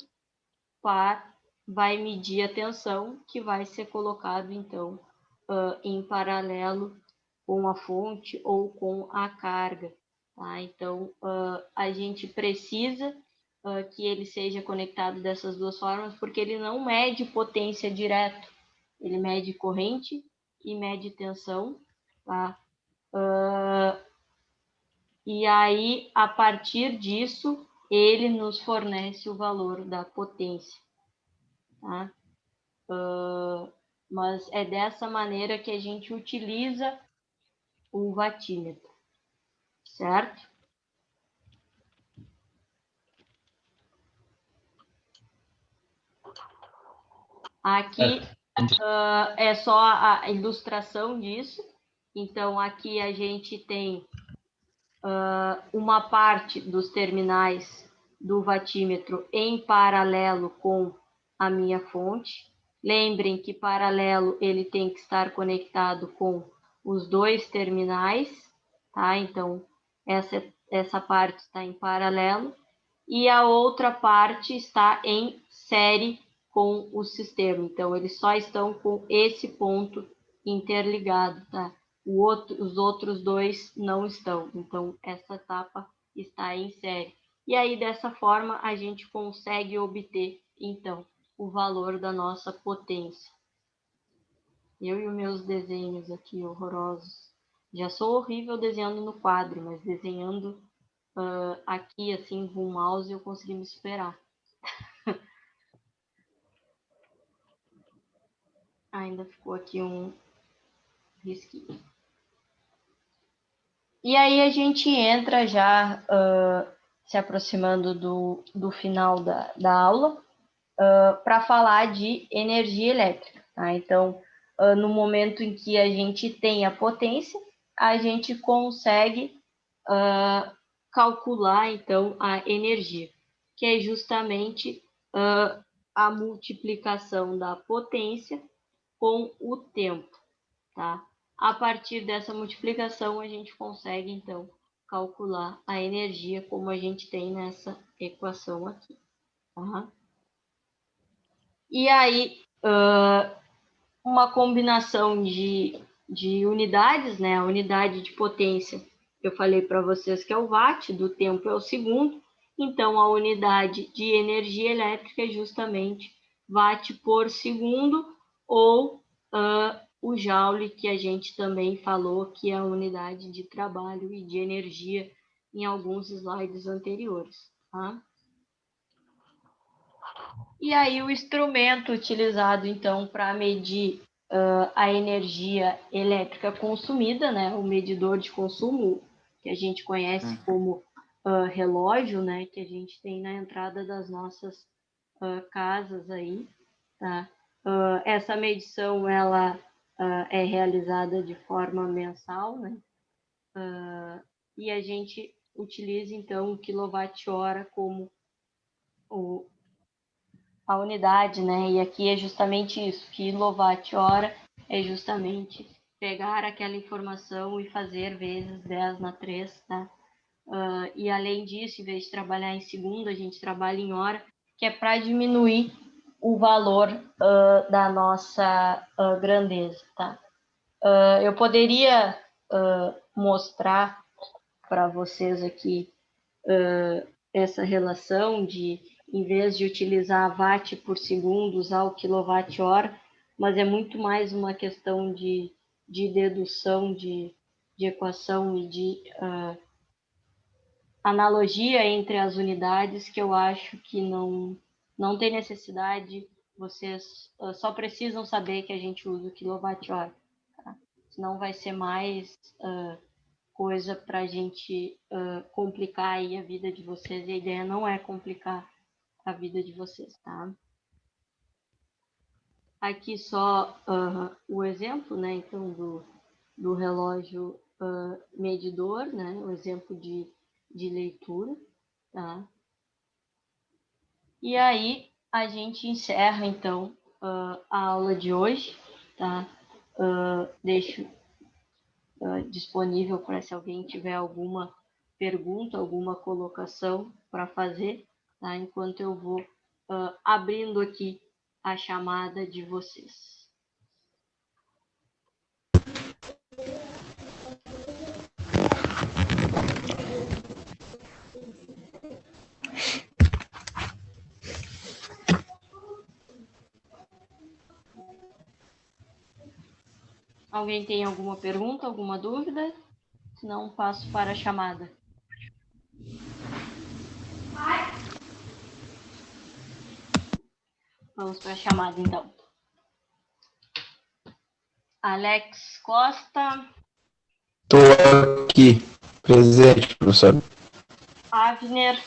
par vai medir a tensão, que vai ser colocado, então, em paralelo com a fonte ou com a carga, tá? Então, a gente precisa que ele seja conectado dessas 2 formas, porque ele não mede potência direto, ele mede corrente e mede tensão, tá? E aí, a partir disso, ele nos fornece o valor da potência, tá? Mas é dessa maneira que a gente utiliza o watímetro, certo? Aqui é só a ilustração disso. Então, aqui a gente tem uma parte dos terminais do watímetro em paralelo com a minha fonte. Lembrem que paralelo ele tem que estar conectado com os 2 terminais, tá? Então, essa parte está em paralelo e a outra parte está em série com o sistema. Então, eles só estão com esse ponto interligado, tá? Os outros 2 não estão. Então, essa etapa está em série. E aí, dessa forma, a gente consegue obter, então, o valor da nossa potência. Eu e os meus desenhos aqui horrorosos. Já sou horrível desenhando no quadro, mas desenhando aqui, assim, com o mouse, eu consegui me superar. Ainda ficou aqui um risquinho. E aí a gente entra já se aproximando do final da aula para falar de energia elétrica. Tá? Então, no momento em que a gente tem a potência, a gente consegue calcular, então, a energia, que é justamente a multiplicação da potência com o tempo, tá? A partir dessa multiplicação, a gente consegue, então, calcular a energia como a gente tem nessa equação aqui. Tá? E aí, uma combinação de unidades, né? A unidade de potência, eu falei para vocês que é o watt, do tempo é o segundo, então a unidade de energia elétrica é justamente watt por segundo, ou o joule, que a gente também falou que é a unidade de trabalho e de energia em alguns slides anteriores, tá? E aí o instrumento utilizado, então, para medir a energia elétrica consumida, né? O medidor de consumo, que a gente conhece como relógio, né? Que a gente tem na entrada das nossas casas aí, tá? Essa medição, ela é realizada de forma mensal, né? E a gente utiliza, então, o quilowatt-hora como a unidade, né? E aqui é justamente isso, quilowatt-hora é justamente pegar aquela informação e fazer vezes 10 na 3, tá? E além disso, em vez de trabalhar em segundo, a gente trabalha em hora, que é para diminuir o valor da nossa grandeza, tá? Eu poderia mostrar para vocês aqui essa relação de, em vez de utilizar watt por segundo, usar o quilowatt-hora, mas é muito mais uma questão de dedução de equação e de analogia entre as unidades, que eu acho que não tem necessidade, vocês só precisam saber que a gente usa o quilowatt-hora, tá? Senão vai ser mais coisa para a gente complicar aí a vida de vocês, e a ideia não é complicar a vida de vocês, tá? Aqui só o exemplo, né, então, do relógio medidor, né, o exemplo de leitura, tá? E aí a gente encerra, então, a aula de hoje, tá? Deixo disponível para se alguém tiver alguma pergunta, alguma colocação para fazer, tá? Enquanto eu vou abrindo aqui a chamada de vocês. Alguém tem alguma pergunta, alguma dúvida? Se não, passo para a chamada. Vamos para a chamada, então. Alex Costa. Estou aqui, presente, professor. Avner.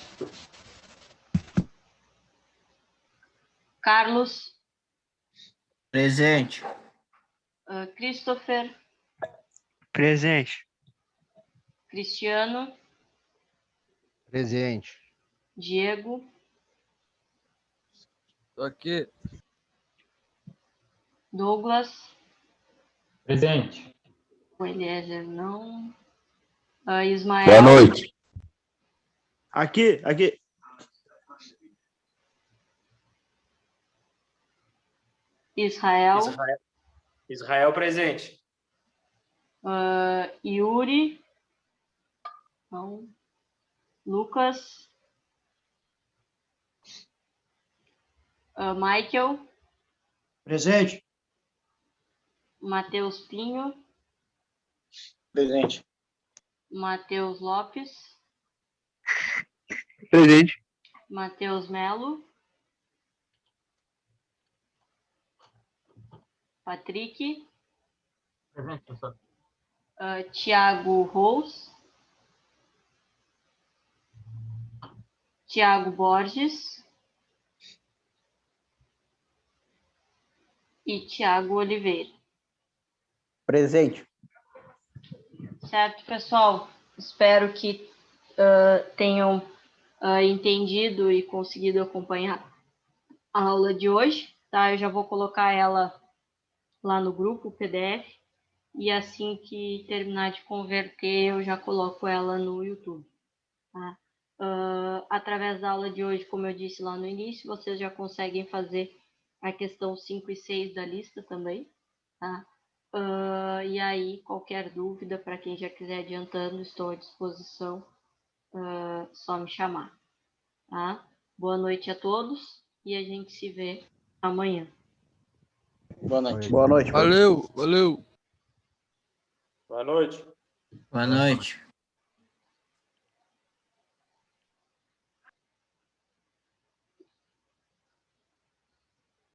Carlos. Presente. Christopher. Presente. Cristiano. Presente. Diego. Estou aqui. Douglas. Presente. O Eliezer não. Ismael. Boa noite. Aqui. Israel. Israel presente. Yuri. Não. Lucas. Michael. Presente. Matheus Pinho. Presente. Matheus Lopes. Presente. Matheus Melo. Patrick. Presente, professor. Tiago Rous. Tiago Borges. E Tiago Oliveira. Presente. Certo, pessoal? Espero que tenham entendido e conseguido acompanhar a aula de hoje, tá? Eu já vou colocar ela lá no grupo, o PDF, e assim que terminar de converter, eu já coloco ela no YouTube, tá? Através da aula de hoje, como eu disse lá no início, vocês já conseguem fazer a questão 5 e 6 da lista também, tá? E aí, qualquer dúvida, para quem já quiser adiantando, estou à disposição, só me chamar, tá? Boa noite a todos e a gente se vê amanhã. Boa noite. Boa noite. Valeu, valeu. Boa noite. Boa noite.